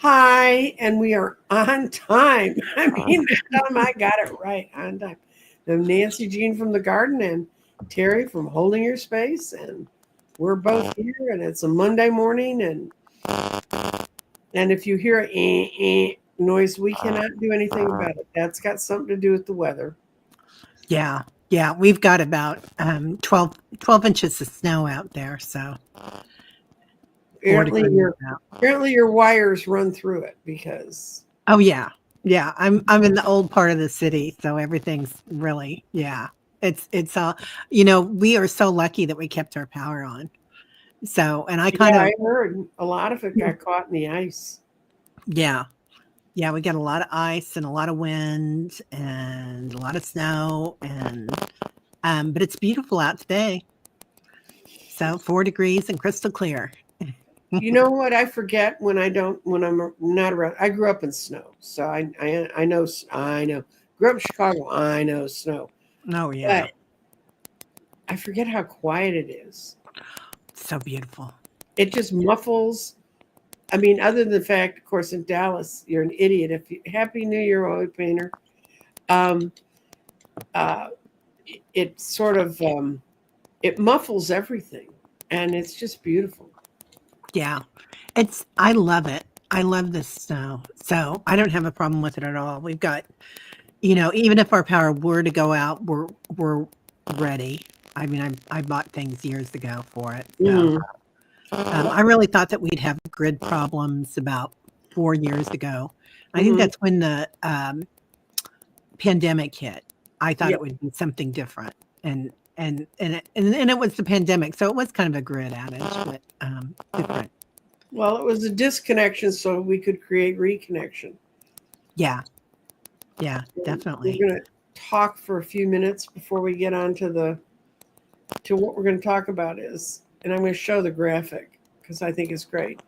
Hi, and we are on time. I mean, that time I got it right on time. I'm Nancy Jean from the Garden and Teri from Holding Your Space, and we're both here. And it's a Monday morning, and if you hear a noise, we cannot do anything about it. That's got something to do with the weather. Yeah, yeah, we've got about 12 inches of snow out there, so 4 Apparently, degrees your out. apparently your wires run through it because Oh, yeah, yeah, I'm in the old part of the city, so everything's really yeah. It's all we are so lucky that we kept our power on. So, and I kind yeah, I of heard a lot of it got caught in the ice. yeah, yeah, we got a lot of ice and a lot of wind and a lot of snow but it's beautiful out today. So 4 degrees and crystal clear. You know what? I forget when I'm not around. I grew up in snow, so I know I know. Grew up in Chicago. I know snow, Oh, yeah. but I forget how quiet it is. So beautiful. It just muffles. I mean, other than the fact, of course, in Dallas, you're an idiot. If you, Happy New Year, oil painter. Um, uh, it sort of it muffles everything, and it's just beautiful. Yeah. I love it. I love this snow. So I don't have a problem with it at all. We've got, even if our power were to go out, we're ready. I mean, I bought things years ago for it. So Mm, I really thought that we'd have grid problems about 4 years ago. I think hmm that's when the pandemic hit. I thought Yeah. it would be something different. And it was the pandemic. So it was kind of a grid outage, but different. Well, it was a disconnection, so we could create reconnection. Yeah. Yeah, We're definitely. going to talk for a few minutes before we get on to what we're going to talk about is, and I'm going to show the graphic because I think it's great.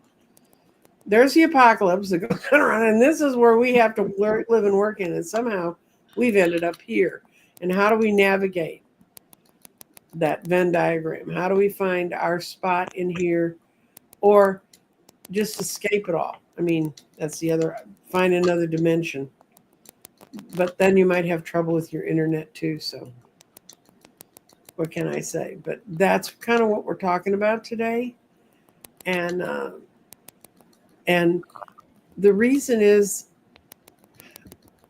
There's the apocalypse that goes on around, and this is where we have to live and work in, and somehow we've ended up here. And how do we navigate that Venn diagram? How do we find our spot in here, or just escape it all? I mean, that's the other, find another dimension. But then you might have trouble with your internet too. So what can I say? But that's kind of what we're talking about today, and and the reason is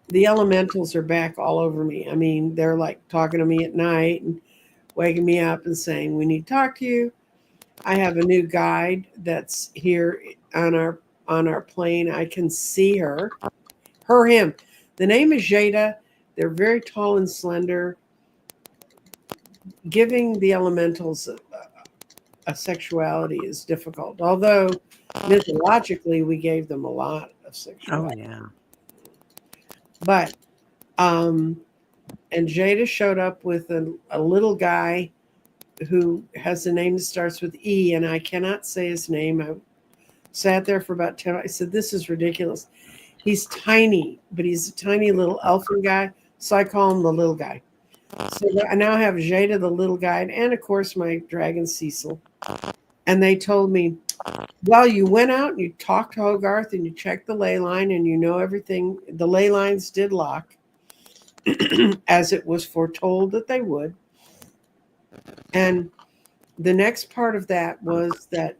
the elementals are back all over me. I mean, they're like talking to me at night and waking me up and saying we need to talk to you. I have a new guide that's here on our plane. I can see him. The name is Jada. They're very tall and slender. Giving the elementals a sexuality is difficult. Although mythologically we gave them a lot of Oh, sexuality. yeah. But and Jada showed up with a little guy who has a name that starts with E, and I cannot say his name. I sat there for about 10. I said, "This is ridiculous." He's tiny, but he's a tiny little elfin guy, so I call him the little guy. So I now have Jada, the little guide, and of course my dragon Cecil. And they told me, well, you went out and you talked to Hogarth and you checked the ley line and you know everything. The ley lines did lock, as it was foretold that they would. And the next part of that was that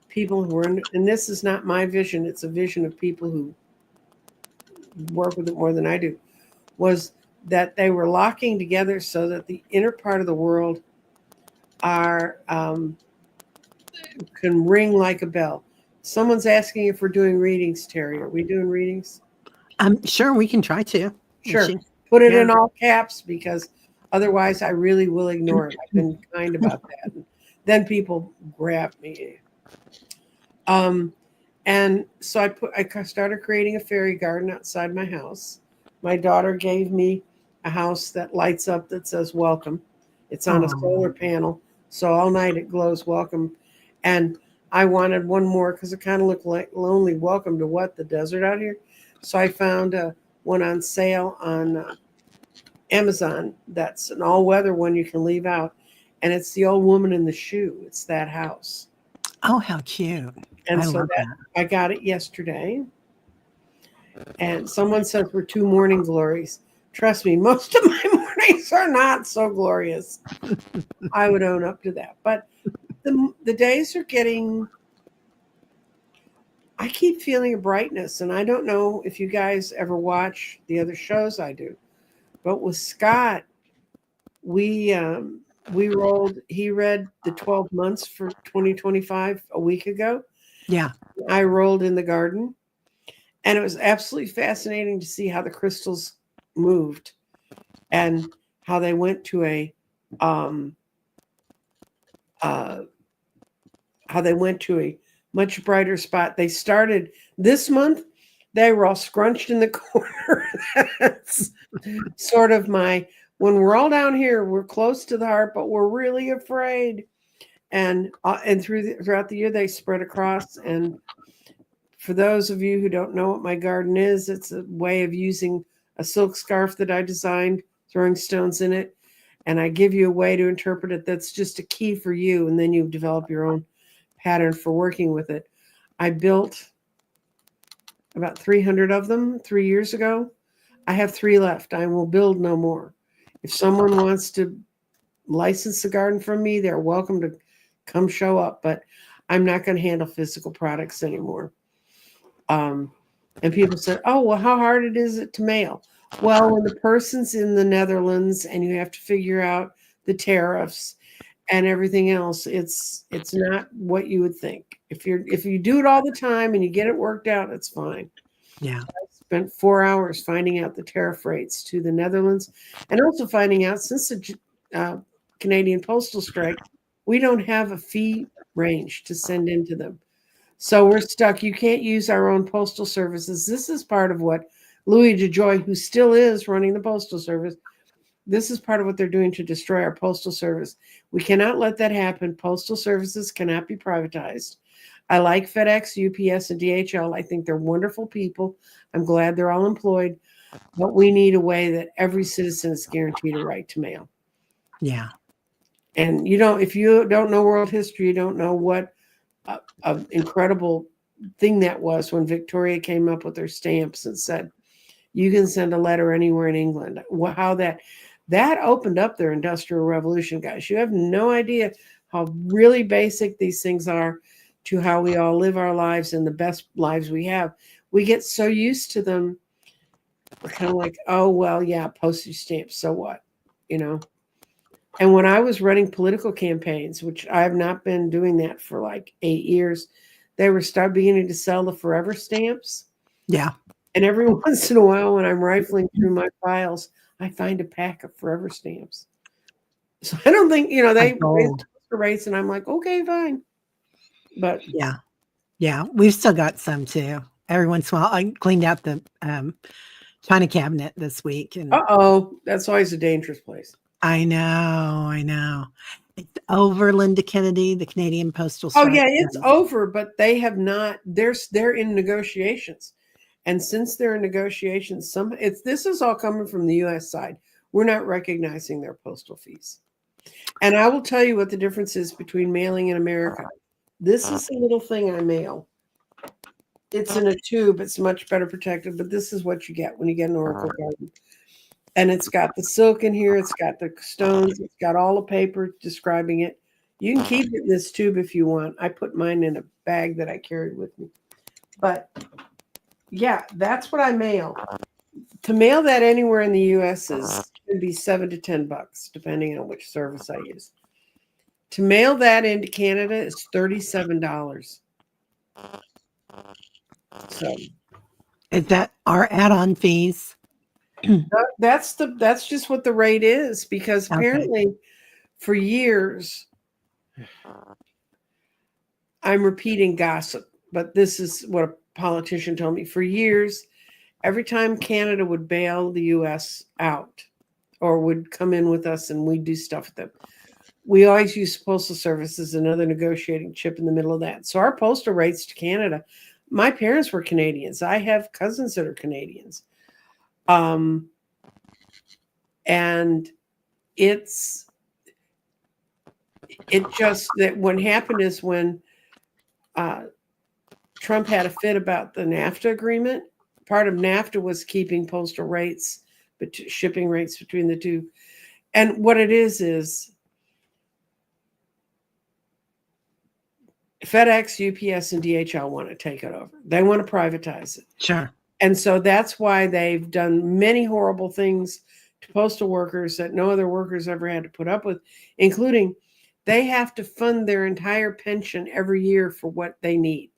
people who were in, and this is not my vision, it's a vision of people who work with it more than I do, was that they were locking together so that the inner part of the world are can ring like a bell. Someone's asking if we're doing readings, Teri. Are we doing readings? Sure, we can try to. Let's Sure. see. Put it Yeah. in all caps because otherwise I really will ignore it. I've been kind about that. And then people grab me. Um, and so I started creating a fairy garden outside my house. My daughter gave me a house that lights up that says welcome. It's on a Oh, solar panel. So all night it glows welcome. And I wanted one more because it kind of looked like lonely. Welcome to what? The desert out here? So I found one on sale on Amazon that's an all weather one you can leave out. And it's the old woman in the shoe. It's that house. Oh, how cute. And I so love that that. I got it yesterday. And someone says we're two morning glories. Trust me, most of my mornings are not so glorious. I would own up to that. But the days are getting, I keep feeling a brightness. And I don't know if you guys ever watch the other shows I do. But with Scott, we rolled, he read the 12 months for 2025 a week ago. Yeah. I rolled in the garden. And it was absolutely fascinating to see how the crystals moved and how they went to a how they went to a much brighter spot. They started this month, they were all scrunched in the corner. That's sort of my, when we're all down here, we're close to the heart, but we're really afraid. And throughout the year, they spread across. And for those of you who don't know what my garden is, it's a way of using a silk scarf that I designed, throwing stones in it. And I give you a way to interpret it that's just a key for you. And then you develop your own pattern for working with it. I built about 300 of them 3 years ago. I have 3 left. I will build no more. If someone wants to license the garden from me, they're welcome to come show up. But I'm not going to handle physical products anymore. And people said, oh, well, how hard is it to mail? Well, when the person's in the Netherlands and you have to figure out the tariffs and everything else, it's not what you would think. If you do it all the time and you get it worked out, it's fine. Yeah. I spent 4 hours finding out the tariff rates to the Netherlands, and also finding out, since the Canadian postal strike, we don't have a fee range to send into them. So we're stuck. You can't use our own postal services. This is part of what Louis DeJoy, who still is running the postal service, this is part of what they're doing to destroy our postal service. We cannot let that happen. Postal services cannot be privatized. I like FedEx, UPS, and DHL. I think they're wonderful people. I'm glad they're all employed. But we need a way that every citizen is guaranteed a right to mail. Yeah. And if you don't know world history, you don't know what an incredible thing that was when Victoria came up with her stamps and said, you can send a letter anywhere in England. How that opened up their industrial revolution, guys. You have no idea how really basic these things are to how we all live our lives and the best lives we have. We get so used to them. We're kind of like, oh, well, yeah, postage stamps. So what? And when I was running political campaigns, which I have not been doing that for like 8 years, they were beginning to sell the forever stamps. Yeah. And every once in a while, when I'm rifling through my files, I find a pack of forever stamps. So I don't think, they raised the rates, and I'm like, okay, fine. But yeah, we've still got some too. Every once in a while, I cleaned out the china cabinet this week, and that's always a dangerous place. I know. It's over, Linda Kennedy, the Canadian Postal Oh Strike. yeah, it's over, but they have not. They're in negotiations, and since they're in negotiations, this is all coming from the U.S. side. We're not recognizing their postal fees, and I will tell you what the difference is between mailing in America. This is the little thing I mail. It's in a tube. It's much better protected, but this is what you get when you get an oracle garden. And it's got the silk in here. It's got the stones. It's got all the paper describing it. You can keep it in this tube if you want. I put mine in a bag that I carried with me. But yeah, that's what I mail. To mail that anywhere in the U.S. is going to be $7 to $10, depending on which service I use. To mail that into Canada is $37. So is that our add-on fees? that's just what the rate is, because apparently for years I'm repeating gossip, but this is what a politician told me. For years, every time Canada would bail the U.S. out or would come in with us and we'd do stuff with them, we always use postal service as another negotiating chip in the middle of that. So our postal rates to Canada, my parents were Canadians. I have cousins that are Canadians. And it just, that what happened is when Trump had a fit about the NAFTA agreement. Part of NAFTA was keeping postal rates, but shipping rates between the two. And what it is FedEx, UPS, and DHL want to take it over. They want to privatize it. Sure. And so that's why they've done many horrible things to postal workers that no other workers ever had to put up with, including they have to fund their entire pension every year for what they need.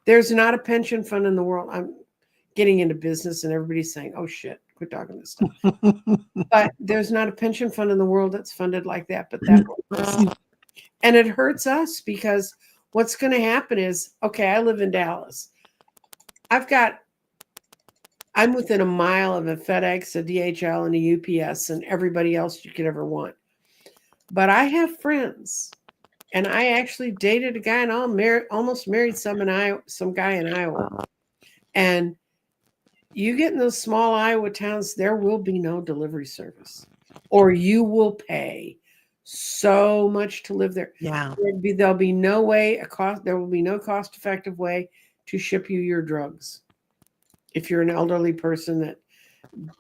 There's not a pension fund in the world. I'm getting into business and everybody's saying, oh shit, quit talking this stuff. But there's not a pension fund in the world that's funded like that, but that one. And it hurts us because what's going to happen is, okay, I live in Dallas. I'm within a mile of a FedEx, a DHL, and a UPS, and everybody else you could ever want. But I have friends, and I actually dated a guy, and almost married some guy in Iowa. And you get in those small Iowa towns, there will be no delivery service, or you will pay so much to live there. Yeah. There'll be no way there will be no cost-effective way to ship you your drugs. If you're an elderly person that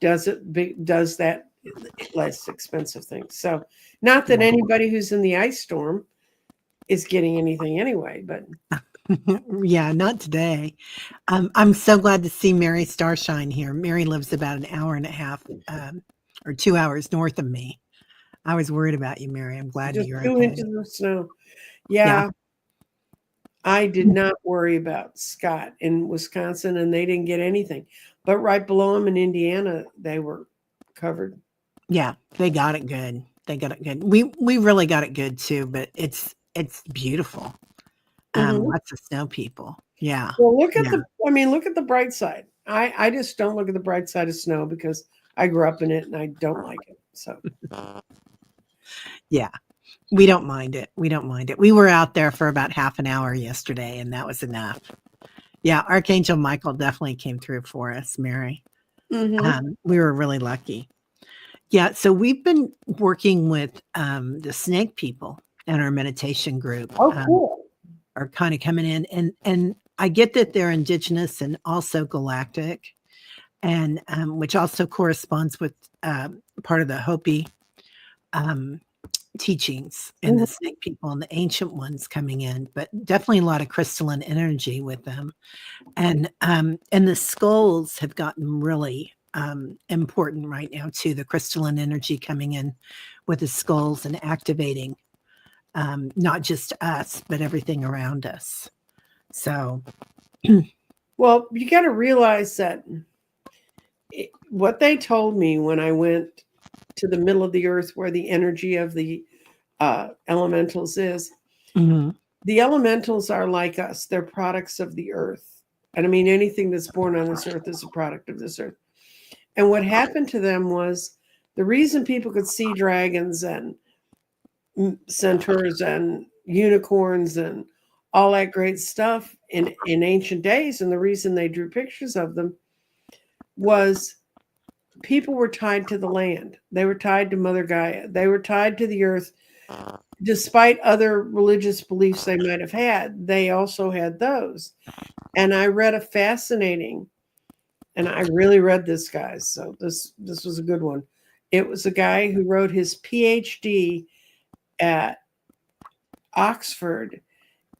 does that less expensive thing. So not that anybody who's in the ice storm is getting anything anyway, but yeah, not today. I'm so glad to see Mary Starshine here. Mary lives about an hour and a half or 2 hours north of me. I was worried about you, Mary. I'm glad just you're 2 okay. inches of snow. Yeah. I did not worry about Scott in Wisconsin, and they didn't get anything. But right below them in Indiana, they were covered. Yeah, they got it good. They got it good. We really got it good too, but it's beautiful. Lots of snow people. Yeah. Well, look at the bright side. I just don't look at the bright side of snow because I grew up in it and I don't like it. So yeah. We don't mind it. We don't mind it. We were out there for about half an hour yesterday, and that was enough. Yeah, Archangel Michael definitely came through for us, Mary. We were really lucky. Yeah, so we've been working with the snake people in our meditation group. Oh, cool. Are kind of coming in, and I get that they're indigenous and also galactic, and which also corresponds with part of the Hopi teachings and the snake people and the ancient ones coming in, but definitely a lot of crystalline energy with them. And the skulls have gotten really important right now too. The crystalline energy coming in with the skulls and activating not just us, but everything around us. So, well, you got to realize that what they told me when I went to the middle of the earth where the energy of the elementals is, the elementals are like us. They're products of the earth. And I mean, anything that's born on this earth is a product of this earth. And what happened to them was the reason people could see dragons and centaurs and unicorns and all that great stuff in ancient days, and the reason they drew pictures of them was people were tied to the land. They were tied to Mother Gaia. They were tied to the earth. Despite other religious beliefs they might have had, they also had those. And I read a fascinating, and I really read this, guys, so this was a good one. It was a guy who wrote his PhD at Oxford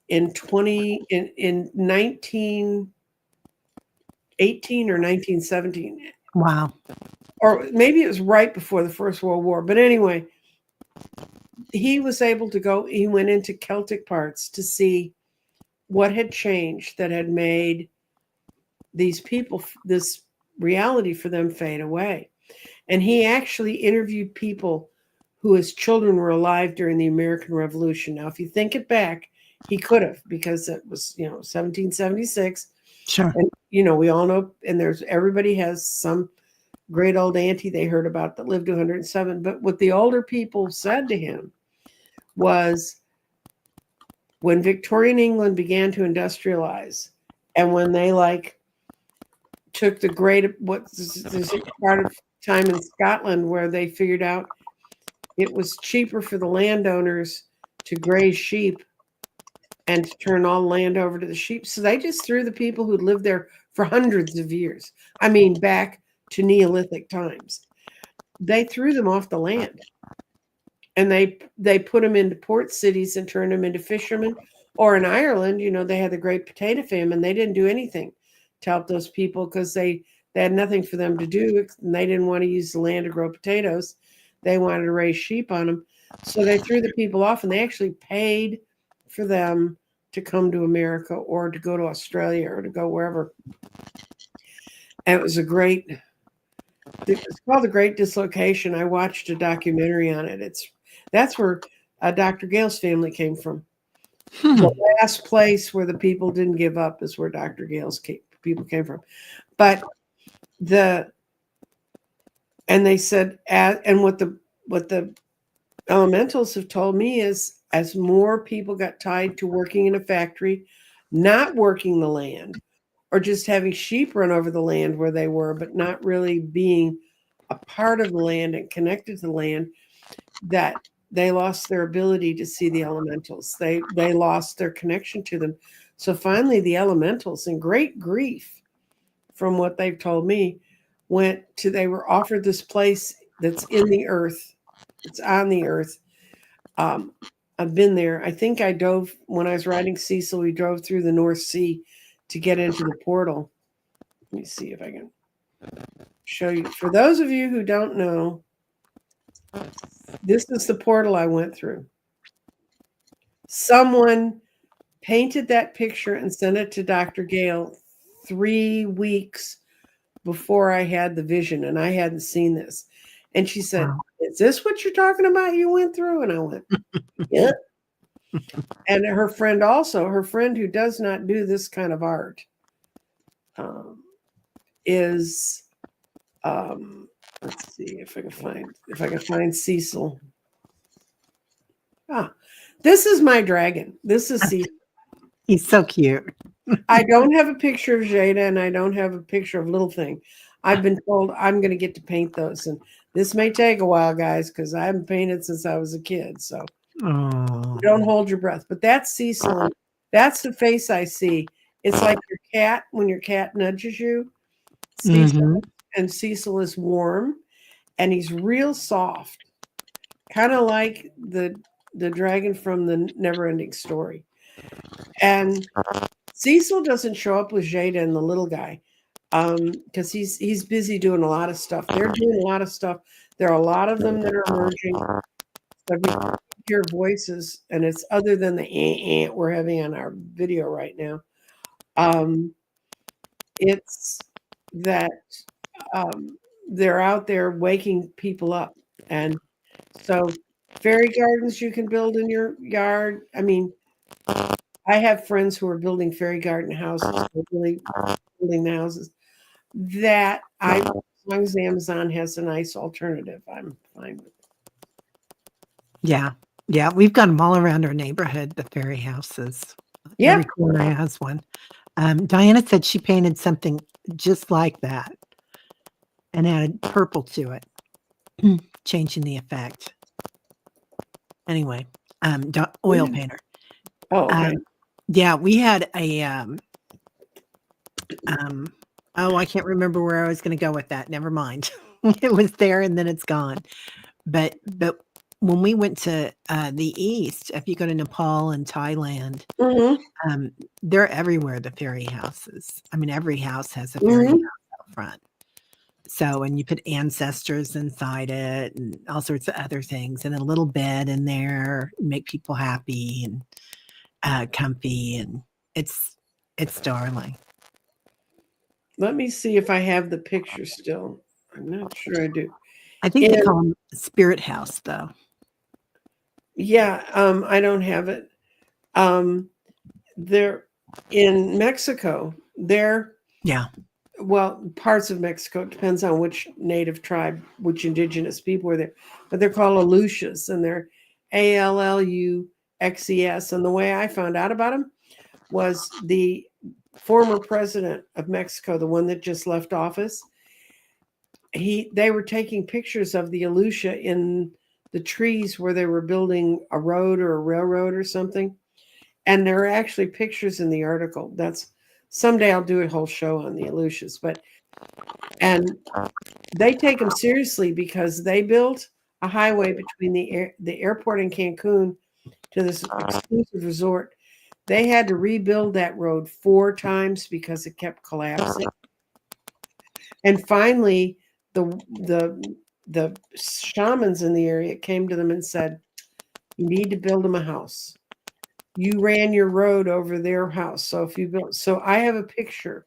in 1918 or 1917. wow. Or maybe it was right before the First World War. But anyway, he was able to go, he went into Celtic parts to see what had changed that had made these people, this reality for them, fade away. And he actually interviewed people who as children were alive during the American Revolution. Now, if you think it back, he could have, because it was, 1776. Sure. And, we all know, and everybody has some great old auntie they heard about that lived to 107. But what the older people said to him was, when Victorian England began to industrialize, and when they took the this part of time in Scotland where they figured out it was cheaper for the landowners to graze sheep and to turn all the land over to the sheep. So they just threw the people who'd lived there for hundreds of years. I mean, back to Neolithic times. They threw them off the land. And they put them into port cities and turned them into fishermen. Or in Ireland, they had the Great Potato Famine. They didn't do anything to help those people because they had nothing for them to do, and they didn't want to use the land to grow potatoes. They wanted to raise sheep on them. So they threw the people off, and they actually paid for them to come to America or to go to Australia or to go wherever. And it was it's called The Great Dislocation. I watched a documentary on it. That's where Dr. Gale's family came from. The last place where the people didn't give up is where Dr. Gale's people came from. But and they said, and what the elementals have told me is, as more people got tied to working in a factory, not working the land, or just having sheep run over the land where they were, but not really being a part of the land and connected to the land, that they lost their ability to see the elementals. They lost their connection to them. So finally, the elementals, in great grief, from what they've told me, they were offered this place that's in the earth. It's on the earth. I've been there. I think I dove, when I was riding Cecil, we drove through the North Sea to get into the portal. Let me see if I can show you. For those of you who don't know, this is the portal I went through. Someone painted that picture and sent it to Dr. Gale 3 weeks before I had the vision, and I hadn't seen this. And she said, Wow. "Is this what you're talking about you went through?" And I went, "Yeah." And her friend who does not do this kind of art, is let's see if I can find Cecil. This is my dragon. This is Cecil. He's so cute. I don't have a picture of Jada, and I don't have a picture of Little Thing. I've been told I'm going to get to paint those, and this may take a while, guys, because I haven't painted since I was a kid. So don't hold your breath. But that's Cecil. And that's the face I see. It's like your cat when your cat nudges you. Cecil, and Cecil is warm, and he's real soft, kind of like the dragon from the Neverending Story. And Cecil doesn't show up with Jada and the little guy because he's busy doing a lot of stuff. They're doing a lot of stuff. There are a lot of them that are emerging. So if you hear voices, and it's other than the we're having on our video right now, it's that they're out there waking people up. And so fairy gardens you can build in your yard. I mean, I have friends who are building fairy garden houses. They're really building the houses. That as long as Amazon has a nice alternative, I'm fine with it. Yeah. Yeah. We've got them all around our neighborhood, the fairy houses. Yeah. Every corner has one. Diana said she painted something just like that and added purple to it, changing the effect. Anyway, oil painter. Oh, okay. Yeah, we had a I can't remember where I was going to go with that. Never mind. It was there and then it's gone. But when we went to the east, if you go to Nepal and Thailand, they're everywhere, the fairy houses. I mean, every house has a fairy house out front. So, and you put ancestors inside it and all sorts of other things, and a little bed in there, make people happy and comfy, and it's darling. Let me see if I have the picture still. I'm not sure I do. I think they call them Spirit House, though. Yeah, I don't have it. They're in Mexico. Well, parts of Mexico, it depends on which native tribe, which indigenous people were there, but they're called Aluxes, and they're Alluxes. And the way I found out about them was the former president of Mexico, the one that just left office. They were taking pictures of the Aluxa in the trees where they were building a road or a railroad or something. And there are actually pictures in the article. That's someday I'll do a whole show on the Aleutians, and they take them seriously because they built a highway between the airport in Cancun to this exclusive resort. They had to rebuild that road 4 times because it kept collapsing. And finally, the shamans in the area came to them and said, "You need to build them a house. You ran your road over their house. So if you built, so I have a picture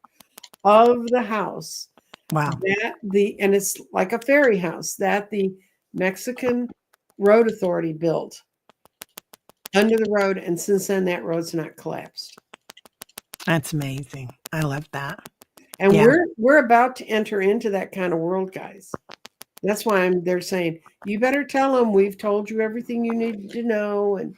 of the house Wow. and it's like a fairy house that the Mexican Road Authority built under the road, and since then that road's not collapsed. That's amazing. I love that. And Yeah. we're about to enter into that kind of world, guys. That's why they're saying, you better tell them we've told you everything you need to know, and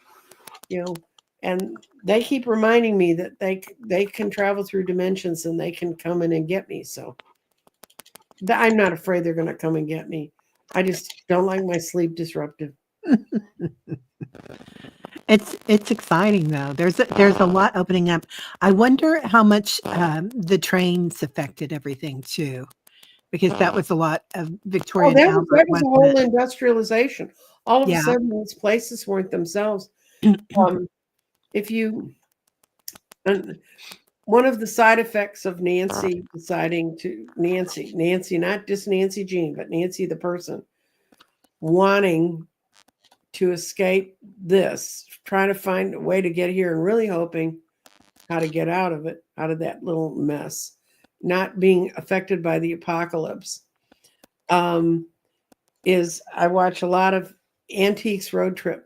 and they keep reminding me that they can travel through dimensions and they can come in and get me. So I'm not afraid they're going to come and get me. I just don't like my sleep disrupted. It's exciting though. There's a lot opening up. I wonder how much the trains affected everything too, because that was a lot of Oh, Victorian that Albert, was a wasn't whole it? industrialization. All of a Yeah. sudden, these places weren't themselves. If you, and one of the side effects of Nancy deciding to Nancy, not just Nancy Jean, but Nancy the person, wanting to escape this, trying to find a way to get here, and really hoping how to get out of it, out of that little mess, not being affected by the apocalypse. Is I watch a lot of Antiques Road Trip.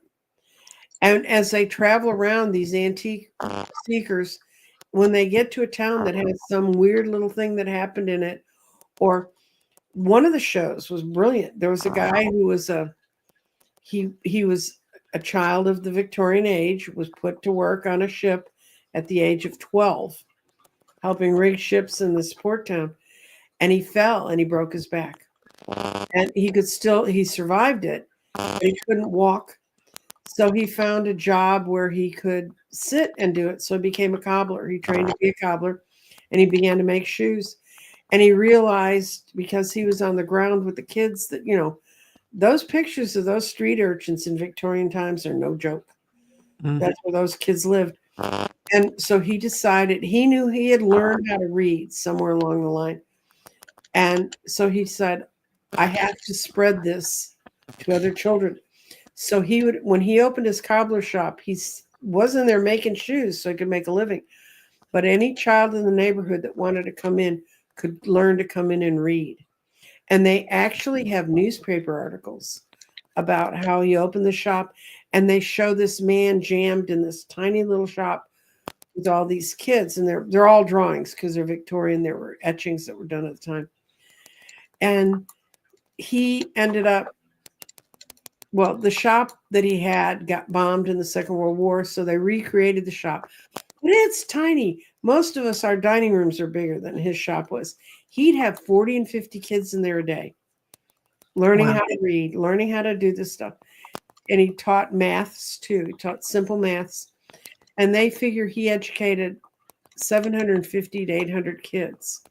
And as they travel around, these antique seekers, when they get to a town that has some weird little thing that happened in it, or one of the shows was brilliant. There was a guy who was he was a child of the Victorian age, was put to work on a ship at the age of 12, helping rig ships in this port town, and he fell and he broke his back. And he survived it, but he couldn't walk. So he found a job where he could sit and do it. So he became a cobbler. He trained to be a cobbler, and he began to make shoes. And he realized, because he was on the ground with the kids, that, those pictures of those street urchins in Victorian times are no joke. That's where those kids lived. And so he decided, he knew he had learned how to read somewhere along the line. And so he said, I have to spread this to other children. So when he opened his cobbler shop, he wasn't there making shoes so he could make a living. But any child in the neighborhood that wanted to come in could learn to come in and read. And they actually have newspaper articles about how he opened the shop, and they show this man jammed in this tiny little shop with all these kids, and they're all drawings because they're Victorian. There were etchings that were done at the time. And he ended up, well, the shop that he had got bombed in the Second World War, so they recreated the shop. But it's tiny. Most of us, our dining rooms are bigger than his shop was. He'd have 40 and 50 kids in there a day, learning how to read, learning how to do this stuff. And he taught maths too. He taught simple maths. And they figure he educated 750 to 800 kids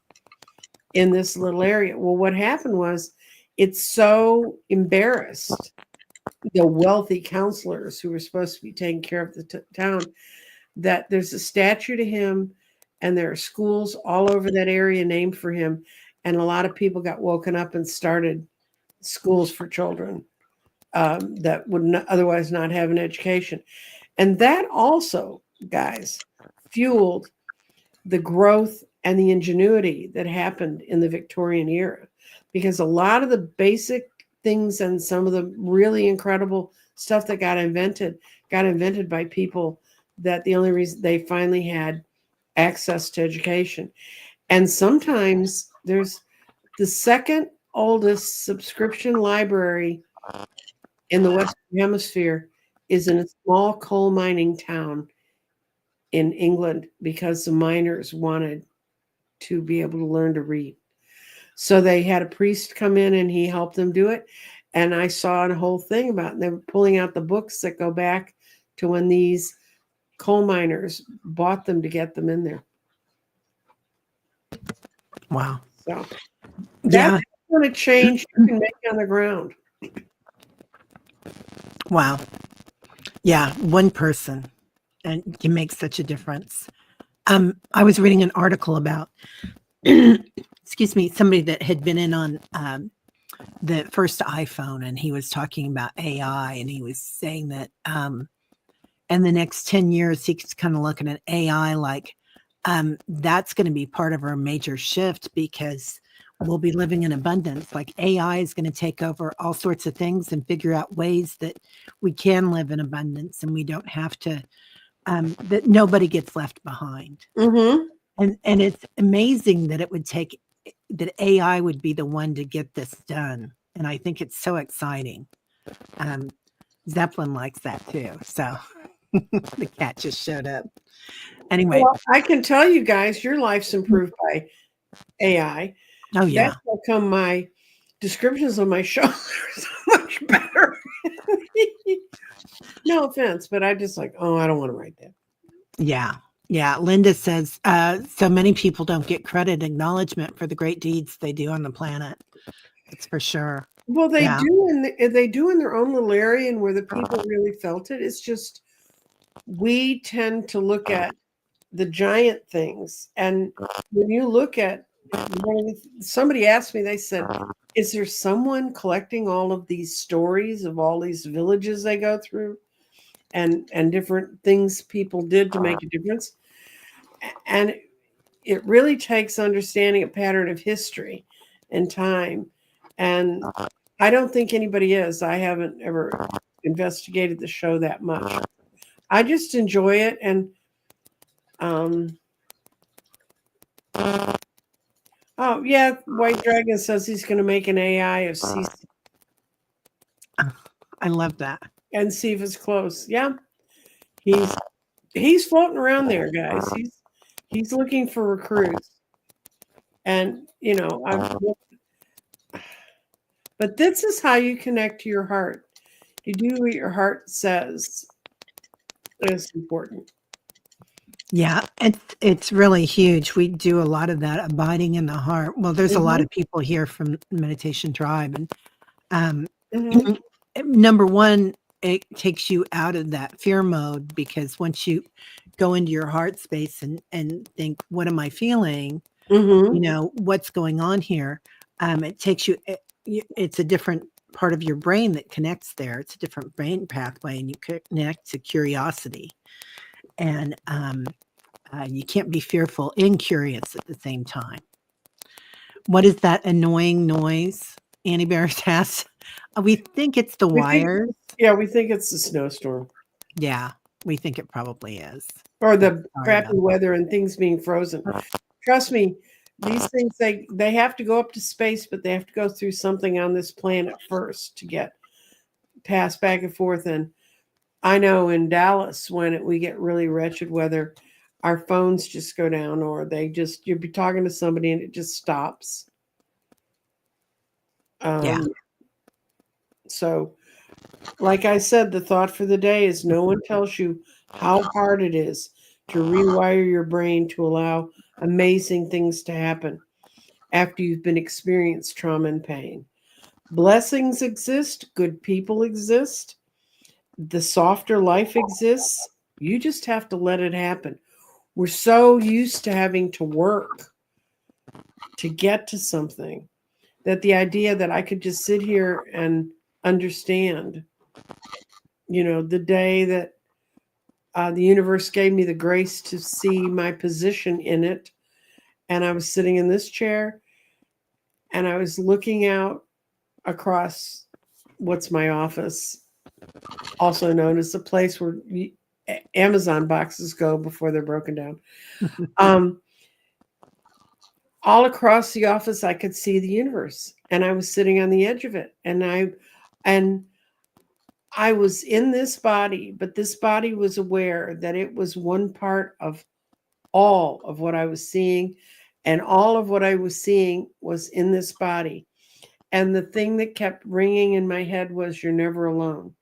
in this little area. Well, what happened was, it's so embarrassed the wealthy counselors who were supposed to be taking care of the town, that there's a statue to him, and there are schools all over that area named for him. And a lot of people got woken up and started schools for children that would otherwise not have an education. And that also, guys, fueled the growth and the ingenuity that happened in the Victorian era, because a lot of the basic things and some of the really incredible stuff that got invented by people that the only reason they finally had access to education. And sometimes there's the second oldest subscription library in the Western Hemisphere is in a small coal mining town in England, because the miners wanted to be able to learn to read. So they had a priest come in and he helped them do it. And I saw a whole thing about it. They were pulling out the books that go back to when these coal miners bought them to get them in there. Wow. So Yeah. that's going to change you can make on the ground. Wow. Yeah. One person, and it can make such a difference. I was reading an article about, excuse me, somebody that had been in on the first iPhone, and he was talking about AI, and he was saying that in the next 10 years, he's kind of looking at AI like that's going to be part of our major shift, because we'll be living in abundance. Like AI is going to take over all sorts of things and figure out ways that we can live in abundance, and we don't have to, that nobody gets left behind. Mm-hmm. And it's amazing that it would take, that AI would be the one to get this done. And I think it's so exciting. Zeppelin likes that too. So the cat just showed up. Anyway. Well, I can tell you guys, your life's improved by AI. Oh yeah. That's how come my descriptions of my show are so much better. No offense, but I just like, oh, I don't want to write that. Yeah. Yeah. Linda says, so many people don't get credit, acknowledgement for the great deeds they do on the planet. That's for sure. Well, they Yeah. do, and they do in their own little area, and where the people really felt it. It's just we tend to look at the giant things, and when you look at somebody asked me, they said, "Is there someone collecting all of these stories of all these villages they go through, and different things people did to make a difference?" And it really takes understanding a pattern of history and time, and I don't think anybody is. I haven't ever investigated the show that much. I just enjoy it, and oh yeah, White Dragon says he's going to make an AI of CC I love that. and see if it's close. Yeah, he's floating around there, guys. He's looking for recruits, and you know, but this is how you connect to your heart. You do what your heart says. It's important. Yeah, it's really huge. We do a lot of that, abiding in the heart. Well, there's a lot of people here from Meditation Tribe, and number one, it takes you out of that fear mode, because once you go into your heart space and think, what am I feeling? You know, what's going on here? It takes you. It's a different part of your brain that connects there. It's a different brain pathway, and you connect to curiosity. And you can't be fearful and curious at the same time. What is that annoying noise Annie Bears has? We think it's the wires. We think it's the snowstorm. Yeah, we think it probably is. Or the crappy weather and things being frozen. Trust me, these things, they have to go up to space, but they have to go through something on this planet first to get passed back and forth. And I know in Dallas, when we get really wretched weather, our phones just go down, or you'll be talking to somebody and it just stops. Yeah. So, like I said, the thought for the day is no one tells you how hard it is to rewire your brain to allow amazing things to happen after you've been experienced trauma and pain. Blessings exist, good people exist, the softer life exists. You just have to let it happen. We're so used to having to work to get to something that the idea that I could just sit here and understand, you know, the day that the universe gave me the grace to see my position in it, and I was sitting in this chair and I was looking out across what's my office, also known as the place where Amazon boxes go before they're broken down. All across the office, I could see the universe, and I was sitting on the edge of it. And I was in this body, but this body was aware that it was one part of all of what I was seeing, and all of what I was seeing was in this body. And the thing that kept ringing in my head was, "You're never alone.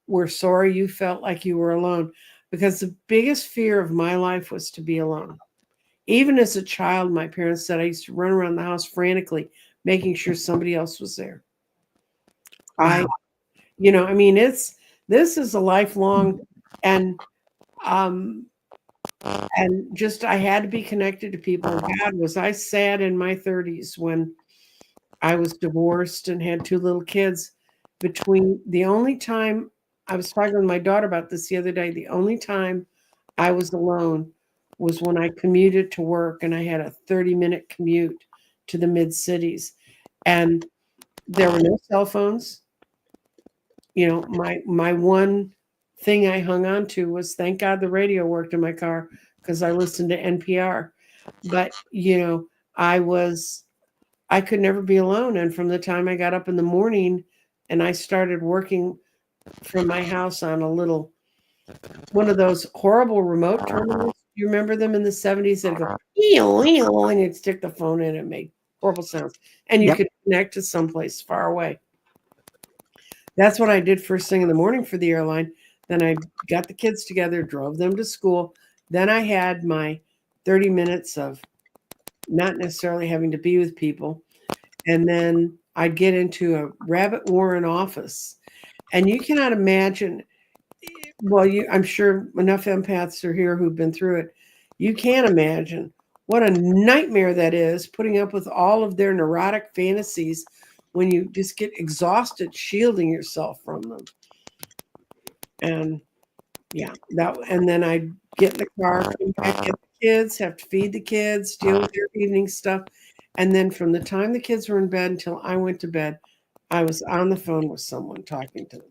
We're sorry you felt like you were alone." because the biggest fear of my life was to be alone. Even as a child, my parents said I used to run around the house frantically, making sure somebody else was there. Wow. I mean, this is a lifelong, and um, and just I had to be connected to people. And God, was I sad in my 30s when I was divorced and had 2 little kids. Between the only time I was talking with my daughter about this the other day, the only time I was alone was when I commuted to work, and I had a 30-minute commute to the mid cities, and there were no cell phones. My one thing I hung on to was, thank God the radio worked in my car, because I listened to NPR. But I could never be alone. And from the time I got up in the morning and I started working from my house on one of those horrible remote terminals. You remember them in the 70s that go, "Ew, ew," and you'd stick the phone in and make horrible sounds. And you Yep. could connect to someplace far away. That's what I did first thing in the morning for the airline. Then I got the kids together, drove them to school. Then I had my 30 minutes of not necessarily having to be with people. And then I'd get into a rabbit warren office. And you cannot imagine, well, I'm sure enough empaths are here who've been through it. You can't imagine what a nightmare that is, putting up with all of their neurotic fantasies when you just get exhausted shielding yourself from them. And and then I'd get in the car, come back, get the kids, have to feed the kids, deal with their evening stuff. And then from the time the kids were in bed until I went to bed, I was on the phone with someone talking to them.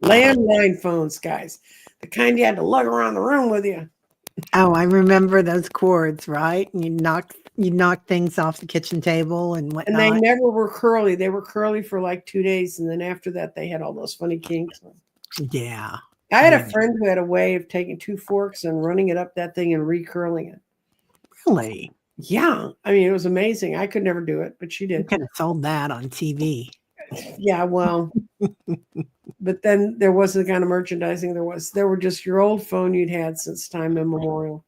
Landline phones, guys. The kind you had to lug around the room with you. Oh, I remember those cords, right? And you knock things off the kitchen table and And they whatnot. never were curly. They were curly for like 2 days. And then after that, they had all those funny kinks. Yeah. I had Yeah. a friend who had a way of taking 2 forks and running it up that thing and recurling it. Really? Yeah. I mean, it was amazing. I could never do it, but she You did. could have sold that on TV. Yeah, well, but then there wasn't the kind of merchandising there was. There were just your old phone you'd had since time immemorial.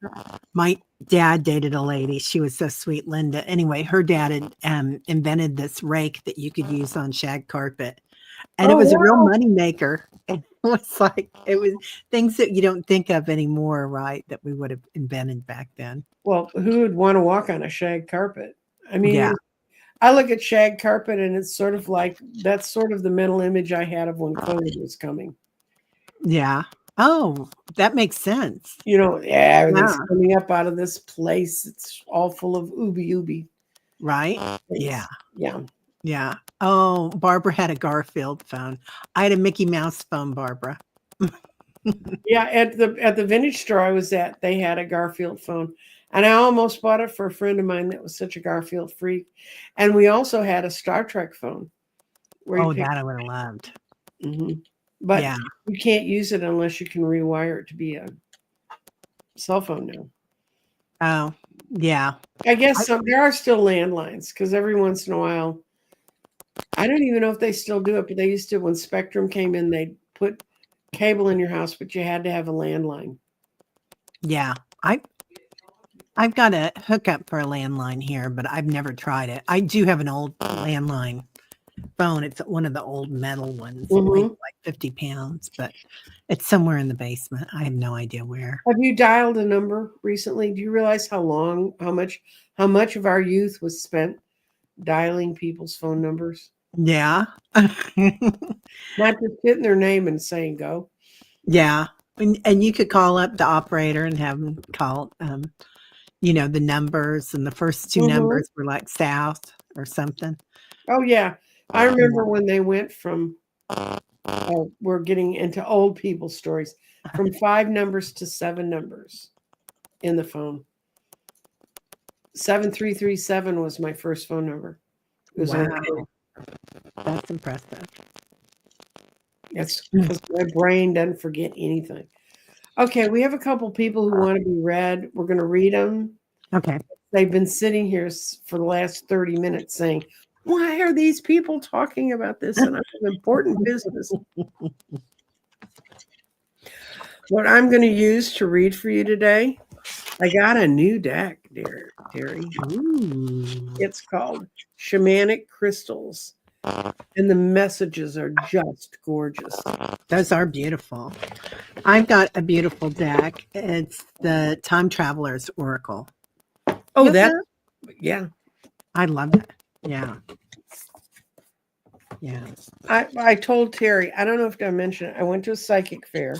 My dad dated a lady. She was so sweet, Linda. Anyway, her dad had invented this rake that you could use on shag carpet. And it was a real money maker. It was things that you don't think of anymore, right? That we would have invented back then. Well, who would want to walk on a shag carpet? I mean, Yeah. I look at shag carpet and it's sort of like, that's sort of the mental image I had of when COVID was coming. Yeah. Oh, that makes sense. Everything's coming up out of this place. It's all full of ooby. Right? Things. Yeah. Yeah. Yeah. Oh, Barbara had a Garfield phone. I had a Mickey Mouse phone, Barbara. Yeah, at the vintage store I was at, they had a Garfield phone. And I almost bought it for a friend of mine that was such a Garfield freak. And we also had a Star Trek phone. Oh, that I would have loved. Mm-hmm. But yeah, you can't use it unless you can rewire it to be a cell phone now. Oh, yeah. I guess there are still landlines, because every once in a while, I don't even know if they still do it, but they used to, when Spectrum came in, they'd put cable in your house, but you had to have a landline. Yeah. I've got a hookup for a landline here, but I've never tried it. I do have an old landline phone. It's one of the old metal ones. It weighs like 50 pounds, but it's somewhere in the basement. I have no idea where. Have you dialed a number recently? Do you realize how much of our youth was spent dialing people's phone numbers? Yeah. Not just hitting their name and saying go. Yeah. And you could call up the operator and have them call, the numbers, and the first 2 numbers were like south or something. Oh, yeah. I remember when they went from, we're getting into old people's stories, from 5 numbers to 7 numbers in the phone. 7337 was my first phone number. It was wow. That's impressive. It's because my brain doesn't forget anything. Okay, we have a couple people who want to be read. We're going to read them. Okay. They've been sitting here for the last 30 minutes saying, why are these people talking about this? And I have important business. What I'm going to use to read for you today, I got a new deck, dear Terry. Ooh. It's called Shamanic Crystals, and the messages are just gorgeous. Those are beautiful. I've got a beautiful deck. It's the Time Traveler's Oracle. Oh, You have that, that? yeah. I love it. Yeah. Yeah. I told Terry, I don't know if I mentioned it, I went to a psychic fair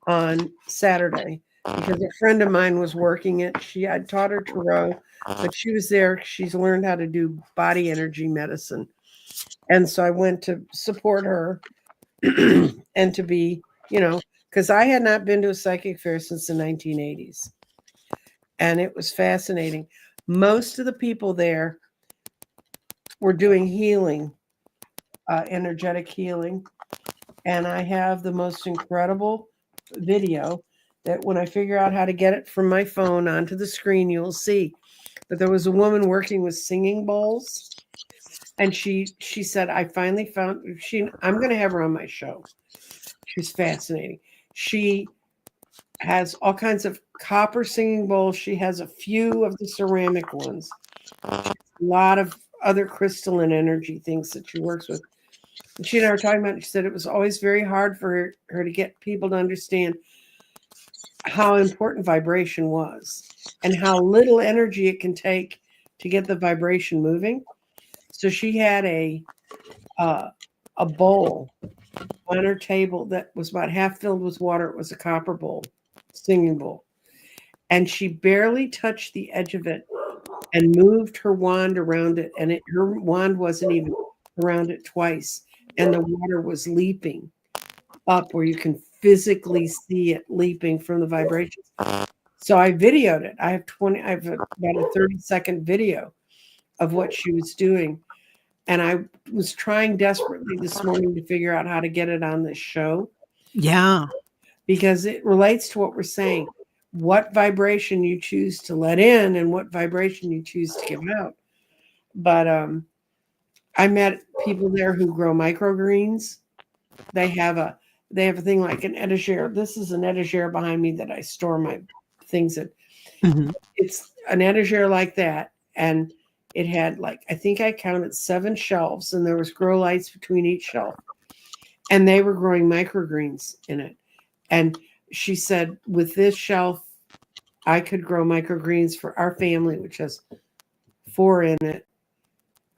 on Saturday because a friend of mine was working it. I'd taught her tarot, but she was there. She's learned how to do body energy medicine. And so I went to support her and to be, because I had not been to a psychic fair since the 1980s. And it was fascinating. Most of the people there were doing healing, energetic healing. And I have the most incredible video that when I figure out how to get it from my phone onto the screen, you'll see. But there was a woman working with singing bowls. And she said, I finally found I'm going to have her on my show. She's fascinating. She has all kinds of copper singing bowls. She has a few of the ceramic ones. A lot of other crystalline energy things that she works with. And she and I were talking about it. She said it was always very hard for her to get people to understand how important vibration was and how little energy it can take to get the vibration moving. So she had a bowl on her table that was about half filled with water. It was a copper bowl, singing bowl. And she barely touched the edge of it and moved her wand around it. And her wand wasn't even around it twice. And the water was leaping up where you can physically see it leaping from the vibrations. So I videoed it. I have about a 30-second video of what she was doing. And I was trying desperately this morning to figure out how to get it on this show. Yeah. Because it relates to what we're saying. What vibration you choose to let in and what vibration you choose to give out. But I met people there who grow microgreens. They have a thing like an etagere. This is an etagere behind me that I store my things in. Mm-hmm. It's an etagere like that. And it had I think I counted 7 shelves, and there was grow lights between each shelf. And they were growing microgreens in it. And she said, with this shelf, I could grow microgreens for our family, which has 4 in it.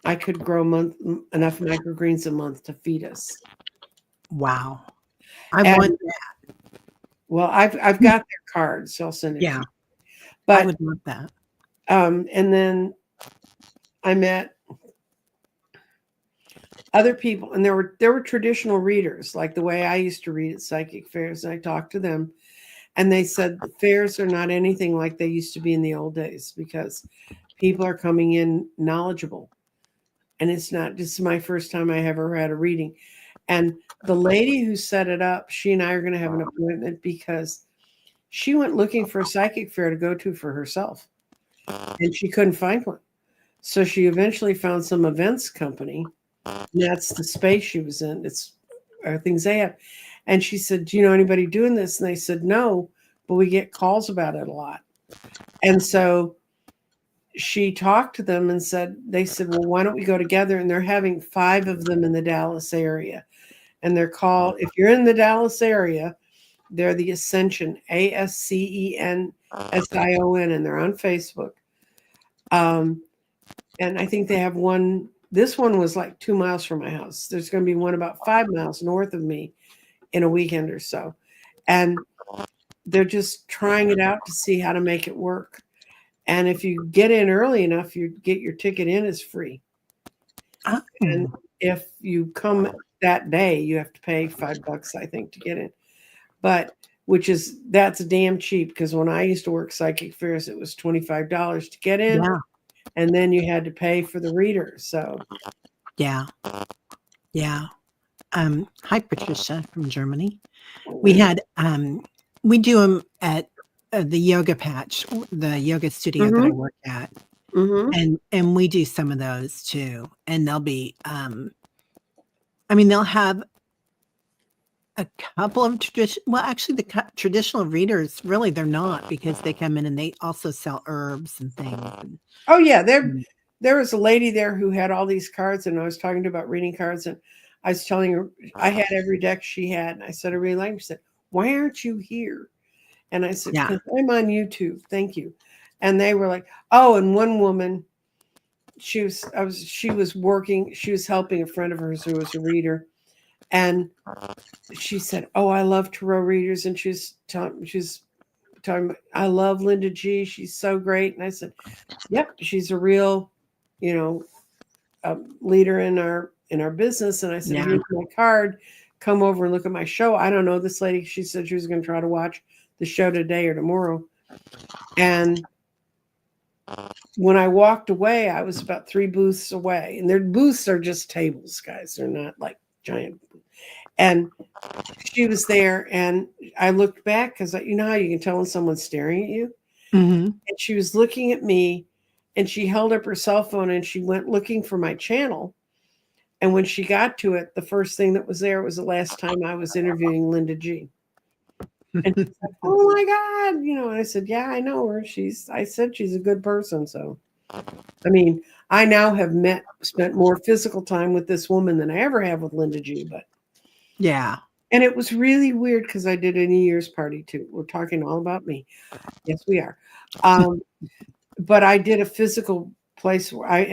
I could grow enough microgreens a month to feed us. Wow. I want that. Well, I've got their cards, so I'll send it to you. But I would love that. And then I met other people, and there were traditional readers, like the way I used to read at psychic fairs. And I talked to them, and they said the fairs are not anything like they used to be in the old days because people are coming in knowledgeable. And this is my first time I ever had a reading. And the lady who set it up, she and I are going to have an appointment because she went looking for a psychic fair to go to for herself. And she couldn't find one. So she eventually found some events company. And that's the space she was in. It's things they have. And she said, do you know anybody doing this? And they said, no, but we get calls about it a lot. And so she talked to them and they said, well, why don't we go together? And they're having 5 of them in the Dallas area. And they're called, if you're in the Dallas area, they're the Ascension, ASCENSION, and they're on Facebook. And I think they have one. This one was 2 miles from my house. There's going to be one about 5 miles north of me in a weekend or so. And they're just trying it out to see how to make it work. And if you get in early enough, you get your ticket in is free. Oh. And if you come that day, you have to pay $5, I think, to get in. But that's damn cheap, because when I used to work psychic fairs, it was $25 to get in. Yeah. And then you had to pay for the reader. So yeah. Hi, Patricia from Germany. We had we do them at the yoga patch, the yoga studio that I work at, and we do some of those too. And they'll be, they'll have A couple of actually, traditional readers, really, they're not, because they come in and they also sell herbs and things. Oh yeah, Mm. there was a lady there who had all these cards, and I was talking to her about reading cards, and I was telling her I had every deck she had, and I said I really liked her. She said, "Why aren't you here?" And I said, Yeah. "Because I'm on YouTube. Thank you." And they were like, "Oh," and one woman, she was working, she was helping a friend of hers who was a reader, and she said, "Oh, I love tarot readers," and she's talking. I love Linda G. She's so great. And I said, "Yep, she's a real, you know, leader in our business." And I said, Yeah. "Here's my card. Come over and look at my show." I don't know this lady. She said she was going to try to watch the show today or tomorrow. And when I walked away, I was about 3 booths away, and their booths are just tables, guys. They're not like giant. And she was there, and I looked back because you know how you can tell when someone's staring at you. Mm-hmm. And she was looking at me, and she held up her cell phone and she went looking for my channel. And when she got to it, the first thing that was there was the last time I was interviewing Linda G. And she said, "Oh my God," you know, and I said, "Yeah, I know her. I said she's a good person." So, I mean, I now have spent more physical time with this woman than I ever have with Linda G. But Yeah. and it was really weird because I did a New Year's party too. We're talking all about me. Yes, we are. But I did a physical place where I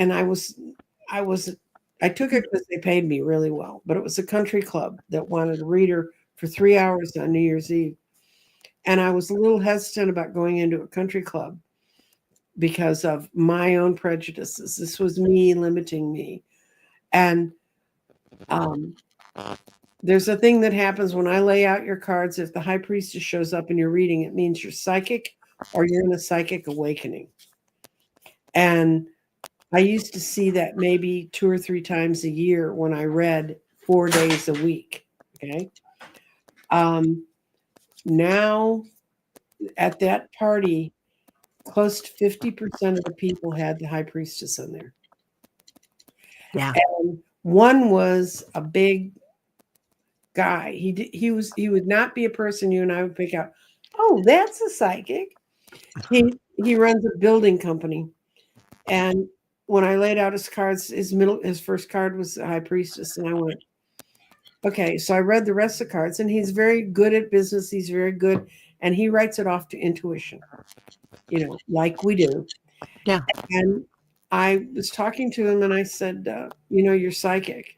took it because they paid me really well. But it was a country club that wanted a reader for 3 hours on New Year's Eve. And I was a little hesitant about going into a country club because of my own prejudices. This was me limiting me. And there's a thing that happens when I lay out your cards. If the high priestess shows up in your reading, it means you're psychic or you're in a psychic awakening. And I used to see that maybe 2 or 3 times a year when I read 4 days a week. Okay. Now at that party, close to 50% of the people had the high priestess in there. Yeah. And one was a big guy. He would not be a person you and I would pick out. Oh, that's a psychic. He runs a building company. And when I laid out his cards, his first card was the high priestess, and I went, okay. So I read the rest of the cards, and he's very good at business. He's very good, and he writes it off to intuition, you know, like we do. Yeah. And I was talking to him, and I said, you know, you're psychic,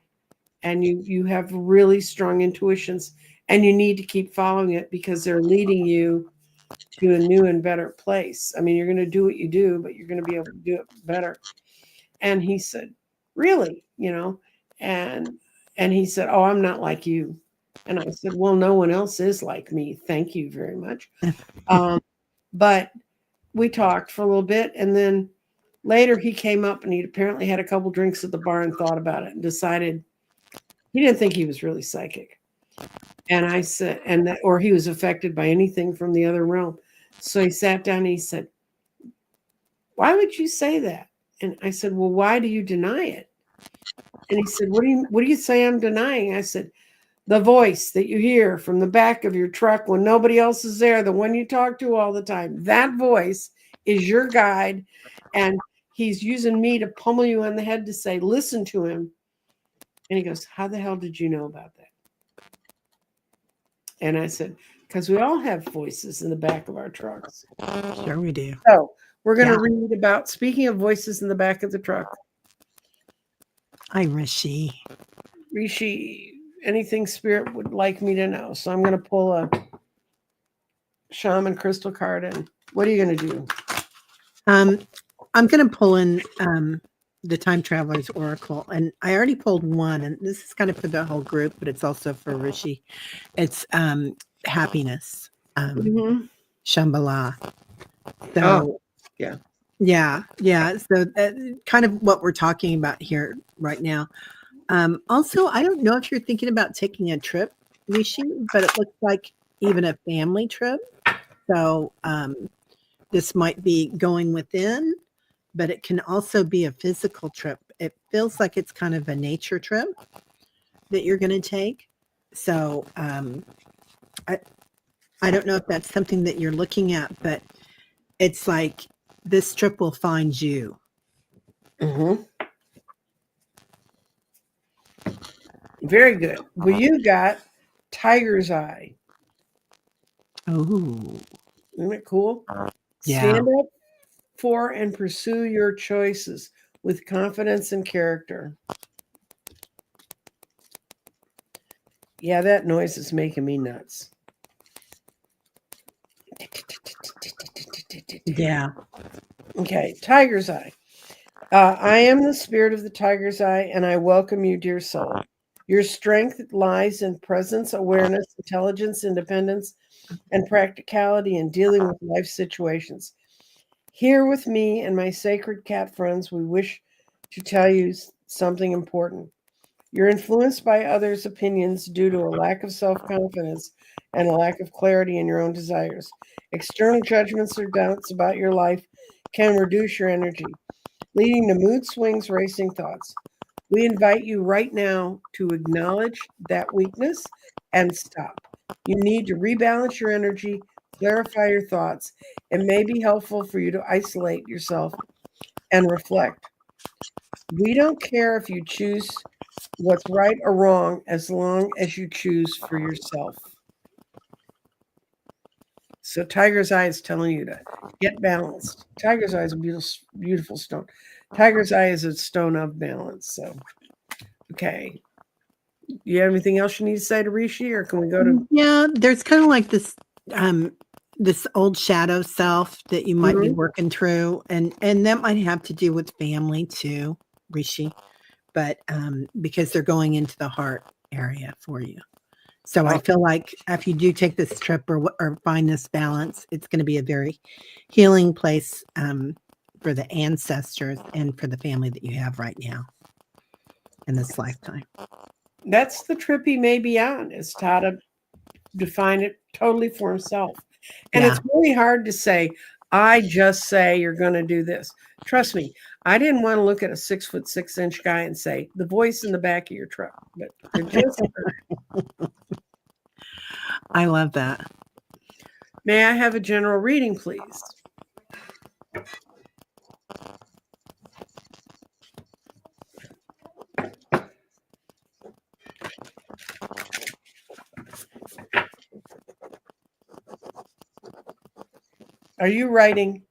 and you have really strong intuitions, and you need to keep following it because they're leading you to a new and better place. I mean, you're going to do what you do, but you're going to be able to do it better. And he said, "Really?" You know, and he said, "Oh, I'm not like you." And I said, "Well, no one else is like me. Thank you very much." But we talked for a little bit, and then later he came up and he apparently had a couple drinks at the bar and thought about it and decided he didn't think he was really psychic. And I said, or he was affected by anything from the other realm. So he sat down and he said, "Why would you say that?" And I said, "Well, why do you deny it?" And he said, what do you say I'm denying?" I said, "The voice that you hear from the back of your truck when nobody else is there, the one you talk to all the time, that voice is your guide. And he's using me to pummel you on the head to say, listen to him." And he goes, "How the hell did you know about that?" And I said, "Because we all have voices in the back of our trucks." Sure we do. So we're going to read about, speaking of voices in the back of the truck. Hi, Rishi. Rishi, anything spirit would like me to know. So I'm going to pull a shaman crystal card in. What are you going to do? I'm going to pull in the Time Traveler's Oracle, and I already pulled one, and this is kind of for the whole group, but it's also for Rishi. It's happiness, Shambhala. So, yeah. So kind of what we're talking about here right now. Also, I don't know if you're thinking about taking a trip, Rishi, but it looks like even a family trip. So this might be going within, but it can also be a physical trip. It feels like it's kind of a nature trip that you're going to take. So I don't know if that's something that you're looking at, but it's like this trip will find you. Mm-hmm. Very good. Well, you got tiger's eye. Oh, Isn't it cool? yeah. Stand up for and pursue your choices with confidence and character. Yeah, that noise is making me nuts. Yeah. Okay, tiger's eye. I am the spirit of the tiger's eye, and I welcome you, dear soul. Your strength lies in presence, awareness, intelligence, independence, and practicality in dealing with life situations. Here with me and my sacred cat friends, we wish to tell you something important. You're influenced by others' opinions due to a lack of self confidence and a lack of clarity in your own desires. External judgments or doubts about your life can reduce your energy, leading to mood swings, racing thoughts. We invite you right now to acknowledge that weakness and stop. You need to rebalance your energy, clarify your thoughts. It may be helpful for you to isolate yourself and reflect. We don't care if you choose what's right or wrong as long as you choose for yourself. So Tiger's Eye is telling you to get balanced. Tiger's Eye is a beautiful, beautiful stone. Tiger's Eye is a stone of balance. So, okay. You have anything else you need to say to Rishi, or can we go to? Yeah, there's kind of like this old shadow self that you might be Mhm. working through, and that might have to do with family too, Rishi, but because they're going into the heart area for you. So I Oh, feel like if you do take this trip or find this balance, it's going to be a very healing place for the ancestors and for the family that you have right now in this lifetime. that's the trip he may be on, is how to define it totally for himself. And Yeah. it's really hard to say, I just say you're going to do this. Trust me, I didn't want to look at a 6'6" guy and say, the voice in the back of your truck, but I just heard. I love that. May I have a general reading, please? Are you writing?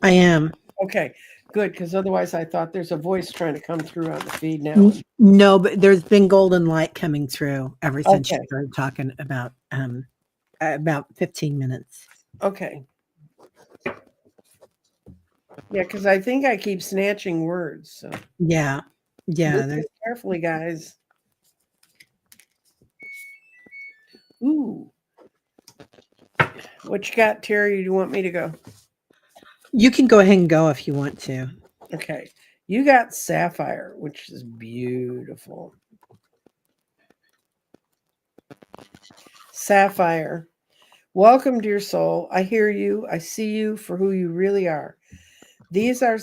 I am. Okay, good, because otherwise I thought there's a voice trying to come through on the feed now. No, but there's been golden light coming through ever since you Okay, started talking about 15 minutes. okay. Yeah, because I think I keep snatching words. So Yeah. Yeah, listen there's carefully, guys. Ooh, what you got, Terry? Do you want me to go? you can go ahead and go if you want to. Okay, you got sapphire, which is beautiful. Sapphire. Welcome, dear soul. I hear you. I see you for who you really are. These are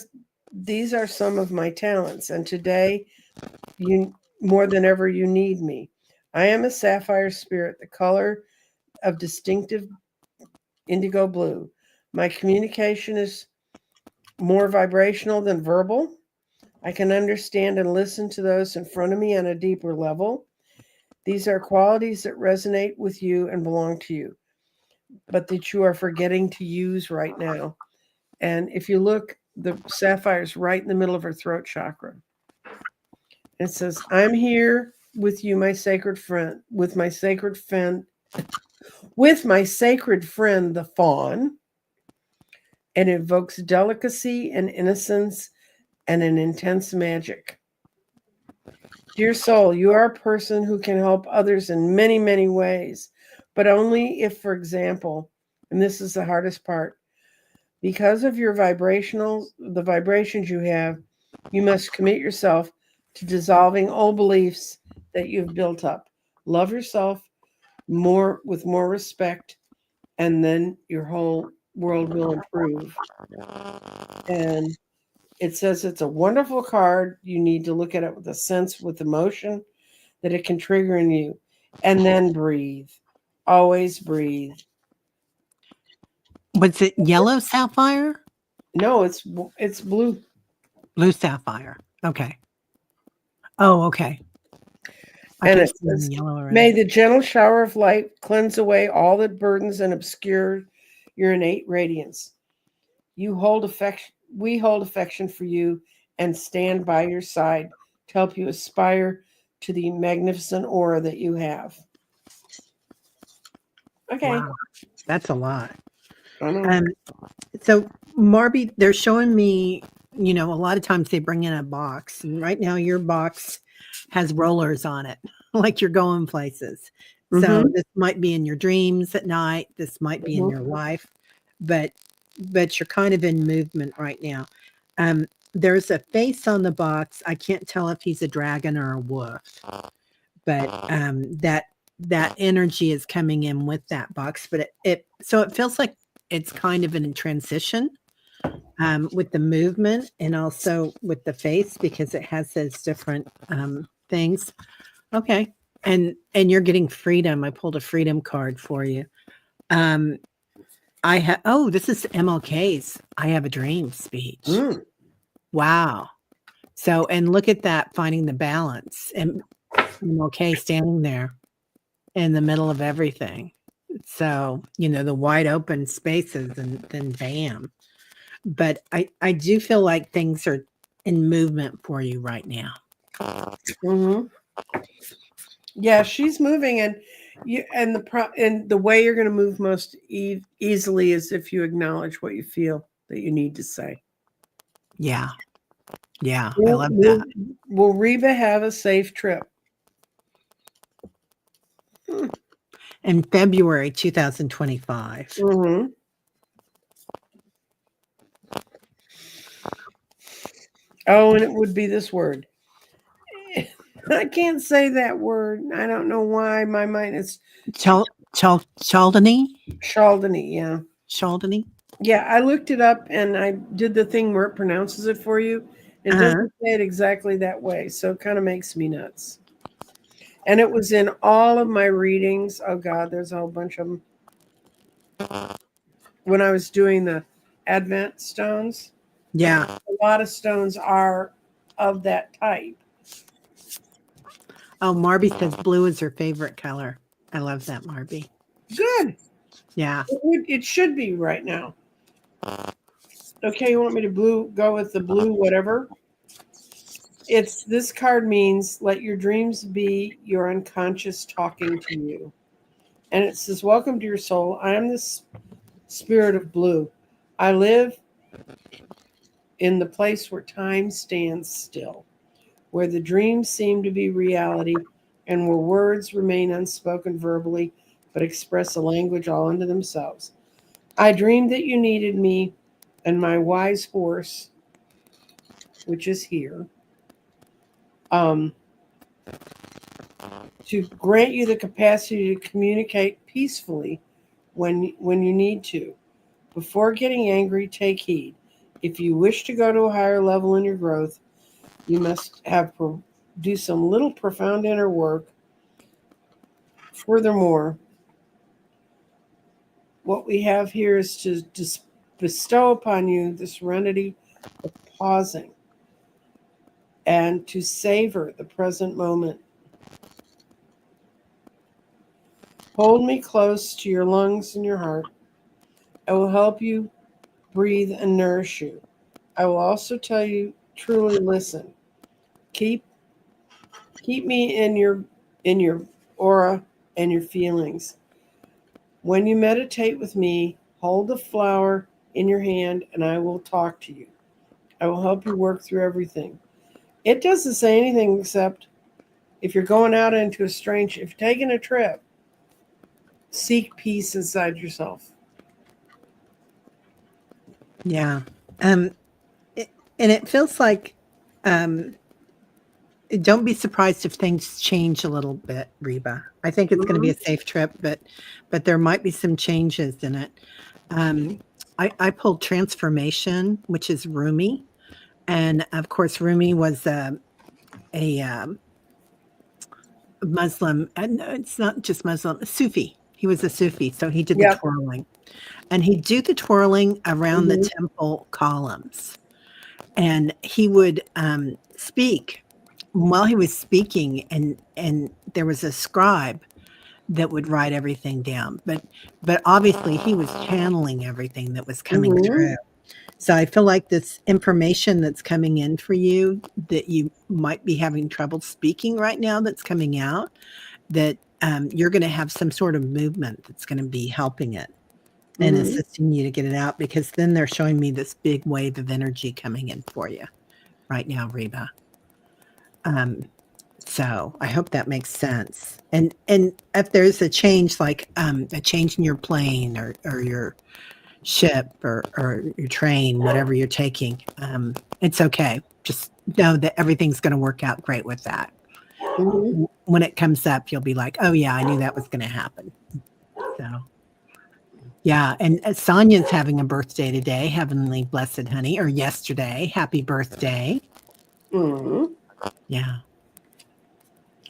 these are some of my talents, and today you more than ever you need me. I am a sapphire spirit, the color of distinctive indigo blue. My communication is more vibrational than verbal. I can understand and listen to those in front of me on a deeper level. These are qualities that resonate with you and belong to you, but that you are forgetting to use right now. And if you look, the sapphire is right in the middle of her throat chakra. It says, I'm here with you, my sacred friend, with my sacred friend, the fawn, and evokes delicacy and innocence and an intense magic. Dear soul, you are a person who can help others in many, many ways, but only if, for example, and this is the hardest part, because of the vibrations you have, you must commit yourself to dissolving old beliefs that you've built up. Love yourself more with more respect, and then your whole world will improve. And it says it's a wonderful card. You need to look at it with a sense, with emotion that it can trigger in you. And then breathe. Always breathe. Was it yellow sapphire? No, it's blue. Blue sapphire. Okay. Oh, okay. I And can it see the says, yellow already. may the gentle shower of light cleanse away all that burdens and obscure your innate radiance. We hold affection for you and stand by your side to help you aspire to the magnificent aura that you have. Okay. Wow, that's a lot. I know. So Marby, they're showing me, a lot of times they bring in a box, and right now your box has rollers on it, like you're going places. So Mhm. this might be in your dreams at night, this might be in Mhm. your life, but you're kind of in movement right now. There's a face on the box. I can't tell if he's a dragon or a wolf, but that energy is coming in with that box. But it feels like it's kind of in transition with the movement and also with the face because it has those different things. Okay, and you're getting freedom. I pulled a freedom card for you. I have. Oh, this is MLK's. I have a dream speech. Mm. Wow. So, and look at that, finding the balance and MLK standing there in the middle of everything. So, the wide open spaces and then bam. But I do feel like things are in movement for you right now. Mhm. Yeah, she's moving, and the way you're going to move most easily is if you acknowledge what you feel that you need to say. Yeah. Yeah. I Will, love will, that. will Reba have a safe trip? In February 2025. Mm-hmm. Oh, and it would be this word. I can't say that word. I don't know why. My mind is Chaldany? Chaldany. Yeah. Chaldany? Yeah, I looked it up and I did the thing where it pronounces it for you. It Uh-huh. doesn't say it exactly that way, so it kind of makes me nuts. And it was in all of my readings. Oh God, there's a whole bunch of them. When I was doing the Advent stones, Yeah. a lot of stones are of that type. Oh, Marby says blue is her favorite color. I love that, Marby. Good. Yeah. It should be right now. Okay, you want me to go with the blue whatever? This card means let your dreams be your unconscious talking to you. And it says, welcome to your soul. I am the spirit of blue. I live in the place where time stands still, where the dreams seem to be reality, and where words remain unspoken verbally, but express a language all unto themselves. I dreamed that you needed me and my wise horse, which is here, um, to grant you the capacity to communicate peacefully when you need to. Before getting angry, take heed. If you wish to go to a higher level in your growth, you must do some little profound inner work. Furthermore, what we have here is to bestow upon you the serenity of pausing and to savor the present moment. Hold me close to your lungs and your heart. I will help you breathe and nourish you. I will also tell you truly listen. Keep keep me in your aura and your feelings. When you meditate with me, hold the flower in your hand and I will talk to you. I will help you work through everything. It doesn't say anything except if you're going out into if you're taking a trip, seek peace inside yourself. Yeah. Um, and it feels like, um, don't be surprised if things change a little bit, Reba. I think it's going to be Mhm. a safe trip, but there might be some changes in it. Um, I pulled transformation, which is Rumi, and of course, Rumi was a Muslim, and it's not just Muslim, Sufi. He was a Sufi, so he did the Yep. twirling. And he'd do the twirling around the Mhm. temple columns. And he would speak. While he was speaking, and there was a scribe that would write everything down. But obviously he was channeling everything that was coming Mhm. through. So I feel like this information that's coming in for you that you might be having trouble speaking right now that's coming out, that you're going to have some sort of movement that's going to be helping it and Mhm. assisting you to get it out, because then they're showing me this big wave of energy coming in for you right now, Reba. So I hope that makes sense. And if there's a change, like a change in your plane or your ship or your train, whatever you're taking, it's okay. Just know that everything's going to work out great with that. Mhm. When it comes up, you'll be like, oh yeah, I knew that was going to happen. So yeah. And Sonia's having a birthday today, heavenly blessed honey, or yesterday. Happy birthday. Mhm. Yeah.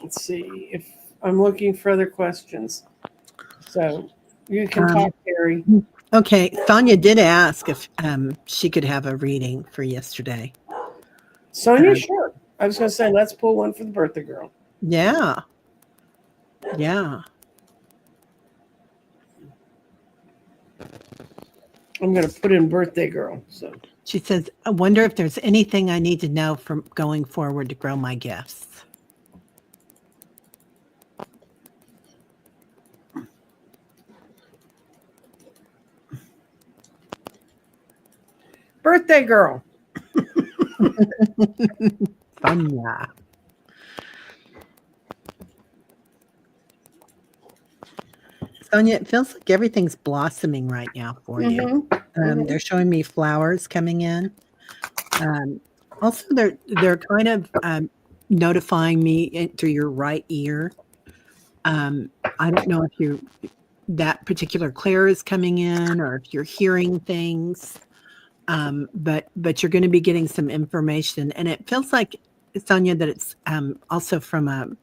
Let's see if I'm looking for other questions. So you can talk, Teri. Okay, Sonia did ask if she could have a reading for yesterday. Sonia, sure. I was going to say, let's pull one for the birthday girl. Yeah. Yeah. I'm going to put in birthday girl. So She says, I wonder if there's anything I need to know from going forward to grow my gifts. birthday girl. Sonia. Sonia, it feels like everything's blossoming right now for you. They're showing me flowers coming in. Also, they're kind of notifying me through your right ear. I don't know if that particular clair is coming in or if you're hearing things, but you're going to be getting some information, and it feels like, Sonia, that it's also from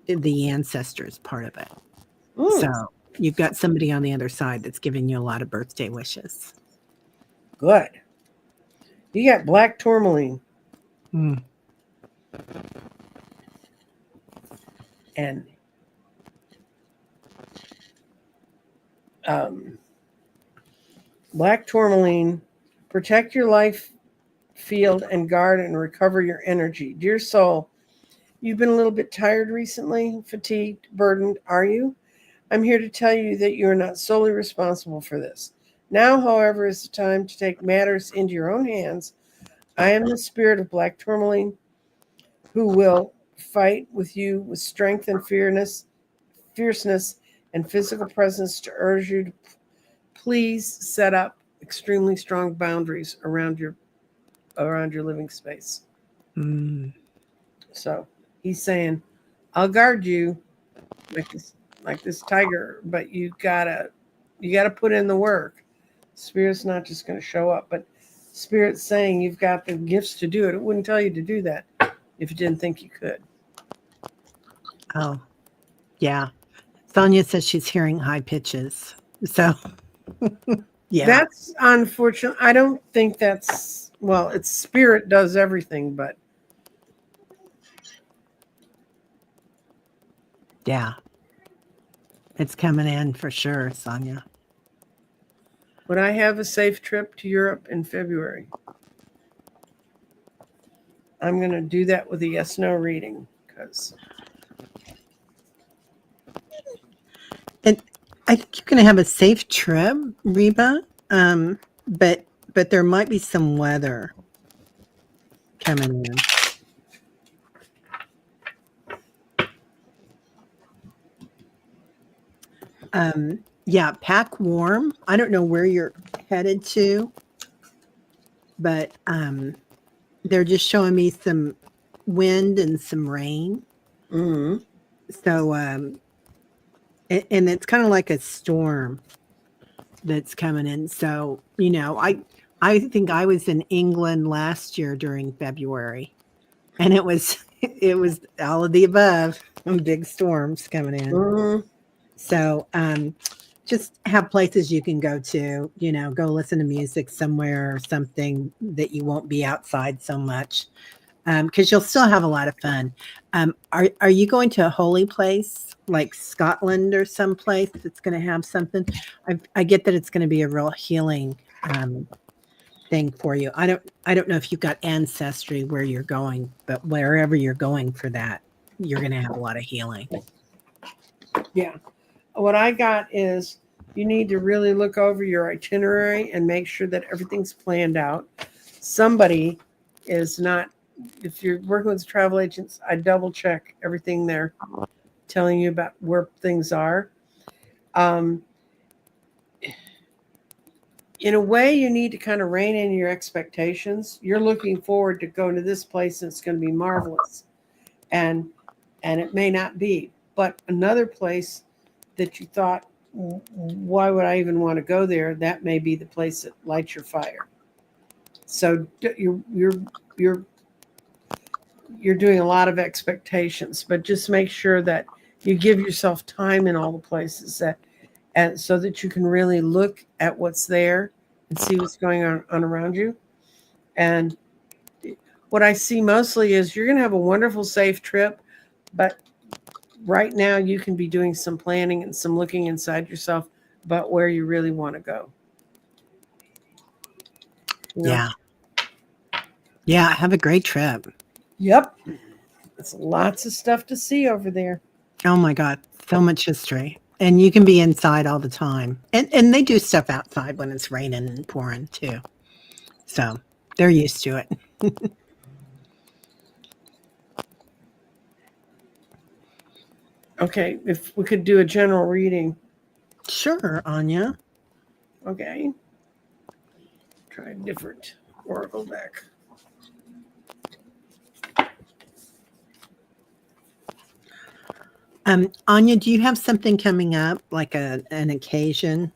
the ancestors part of it. So you've got somebody on the other side that's giving you a lot of birthday wishes. Good. You got black tourmaline. And black tourmaline, protect your life field and guard and recover your energy. Dear soul, you've been a little bit tired recently, fatigued, burdened, are you? I'm here to tell you that you are not solely responsible for this. Now, however, is the time to take matters into your own hands. I am the spirit of black tourmaline who will fight with you with strength and fierceness, and physical presence to urge you to please set up extremely strong boundaries around your living space. So he's saying, I'll guard you like this tiger, but you gotta put in the work. Spirit's not just gonna show up, but Spirit's saying you've got the gifts to do it. It wouldn't tell you to do that if you didn't think you could. Oh, yeah. Sonia says she's hearing high pitches. So, yeah. That's unfortunate. I don't think that's, well, it's Spirit does everything, but yeah. It's coming in for sure, Sonia. would I have a safe trip to Europe in February? I'm going to do that with a yes/no reading because. And I think you're going to have a safe trip, Reba. But there might be some weather coming in. Yeah, pack warm. I don't know where you're headed to, but they're just showing me some wind and some rain. Mm-hmm. So, and it's kind of like a storm that's coming in. So, I think I was in England last year during February, and it was all of the above. big storms coming in. Mhm. So just have places you can go to, go listen to music somewhere or something that you won't be outside so much. Because you'll still have a lot of fun. Are you going to a holy place like Scotland or someplace that's going to have something? I get that it's going to be a real healing thing for you. I don't know if you've got ancestry where you're going, but wherever you're going for that, you're going to have a lot of healing. Yeah. What I got is you need to really look over your itinerary and make sure that everything's planned out. Somebody is not, if you're working with travel agents, I double check everything they're telling you about where things are. In a way, you need to kind of rein in your expectations. You're looking forward to going to this place and it's going to be marvelous. And it may not be. But another place that you thought, why would I even want to go there? That may be the place that lights your fire. So you're doing a lot of expectations, but just make sure that you give yourself time in all the places and so that you can really look at what's there and see what's going on around you. And what I see mostly is you're going to have a wonderful, safe trip, but right now you can be doing some planning and some looking inside yourself about where you really want to go. Yeah. Yeah. Have a great trip. Yep. It's lots of stuff to see over there. Oh my God. So much history. And you can be inside all the time. And they do stuff outside when it's raining and pouring too. So they're used to it. Okay, if we could do a general reading. Sure, Anya. Okay. Try a different oracle deck. Anya, do you have something coming up, like an occasion?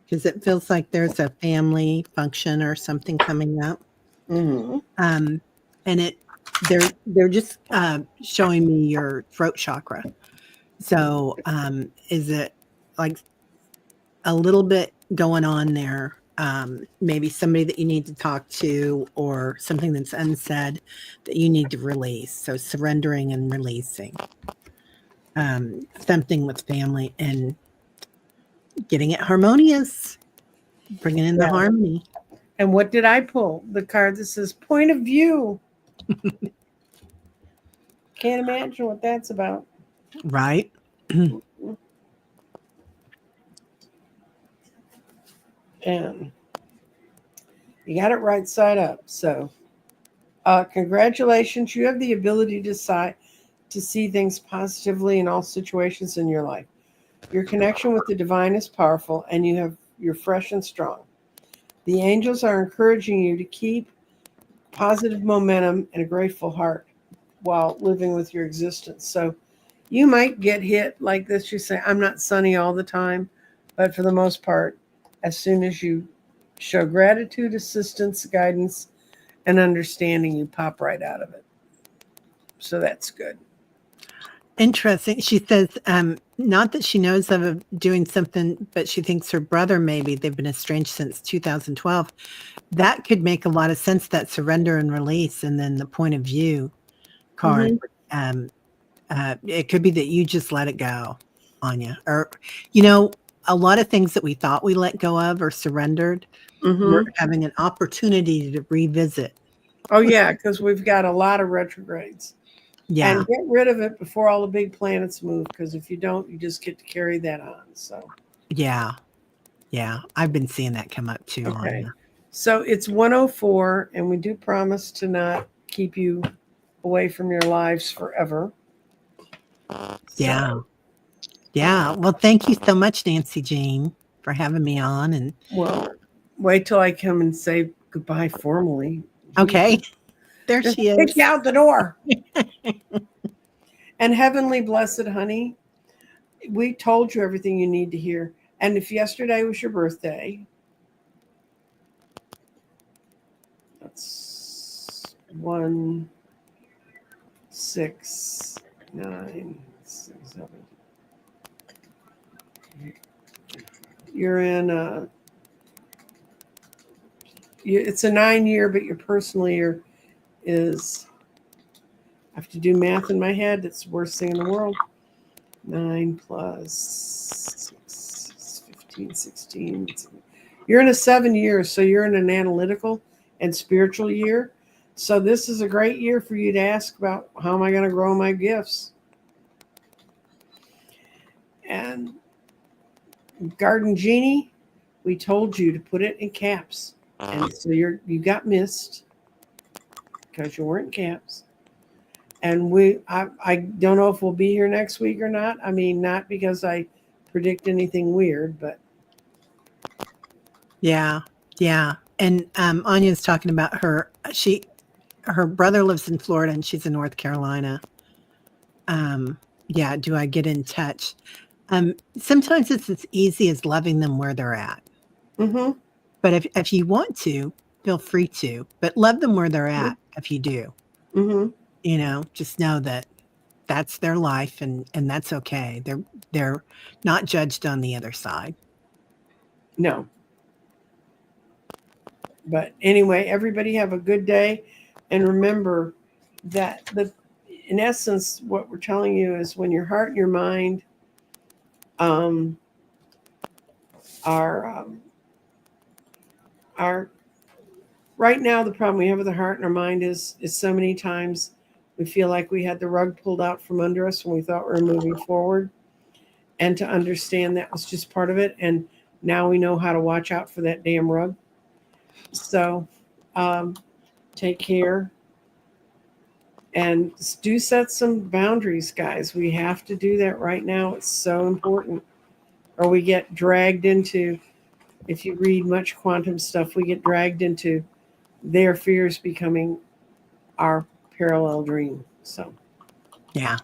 Because it feels like there's a family function or something coming up. Mm-hmm. And they're just showing me your throat chakra. So is it like a little bit going on there? Maybe somebody that you need to talk to or something that's unsaid that you need to release. So surrendering and releasing. Something with family and getting it harmonious, bringing in the Yeah. harmony. And what did I pull? The card that says point of view. Can't imagine what that's about. Right? And you got it right side up. So congratulations. You have the ability to see things positively in all situations in your life. Your connection with the divine is powerful and you're fresh and strong. The angels are encouraging you to keep positive momentum and a grateful heart while living with your existence. So you might get hit like this. You say, I'm not sunny all the time, but for the most part, as soon as you show gratitude, assistance, guidance, and understanding, you pop right out of it. So that's good. Interesting. She says, not that she knows of doing something, but she thinks her brother maybe, they've been estranged since 2012. That could make a lot of sense, that surrender and release, and then the point of view card. It could be that you just let it go, Anya. Or, a lot of things that we thought we let go of or surrendered, we're having an opportunity to revisit. Oh, yeah, because we've got a lot of retrogrades. Yeah. And get rid of it before all the big planets move, because if you don't, you just get to carry that on. So, Yeah. Yeah. I've been seeing that come up too, okay. Anya. So it's 104, and we do promise to not keep you away from your lives forever. Yeah. So, Yeah. Well, thank you so much, Nancy Jean, for having me on. And well, wait till I come and say goodbye formally. okay, there Just she is. kick you out the door. And heavenly blessed honey, we told you everything you need to hear. And if yesterday was your birthday, that's 1, 6, 9, 6, 7. You're in it's a 9-year, but your personal year is, I have to do math in my head. It's the worst thing in the world. 9 plus 6, 15, 16. You're in a 7 years, so you're in an analytical and spiritual year. So this is a great year for you to ask about, how am I going to grow my gifts? And Garden Genie, we told you to put it in caps. And so you got missed because you weren't in caps. And I don't know if we'll be here next week or not. I mean, not because I predict anything weird, but Yeah. And Anya's talking about her brother lives in Florida and she's in North Carolina. Yeah, do I get in touch? Sometimes it's as easy as loving them where they're at. mm-hmm. But if you want to, feel free to. But love them where they're at if you do. Mm-hmm. Just know that that's their life and that's okay. They're not judged on the other side. No. But anyway, everybody have a good day. And remember that in essence, what we're telling you is when your heart and your mind are right now, the problem we have with the heart and our mind is so many times we feel like we had the rug pulled out from under us when we thought we were moving forward. And to understand that was just part of it. And now we know how to watch out for that damn rug. So take care. And do set some boundaries, guys. We have to do that right now. It's so important. Or we get dragged into, if you read much quantum stuff, we get dragged into their fears becoming our parallel dream. So, yeah.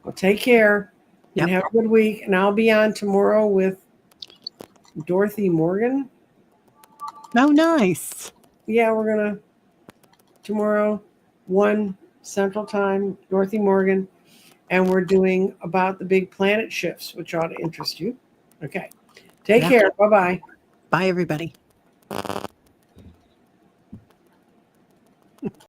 Well, take care and have a good week. And I'll be on tomorrow with Dorothy Morgan. Oh, nice. Yeah, we're going to, tomorrow, 1 Central Time, Dorothy Morgan. And we're doing about the big planet shifts, which ought to interest you. Okay. Take care. Bye-bye. Bye, everybody.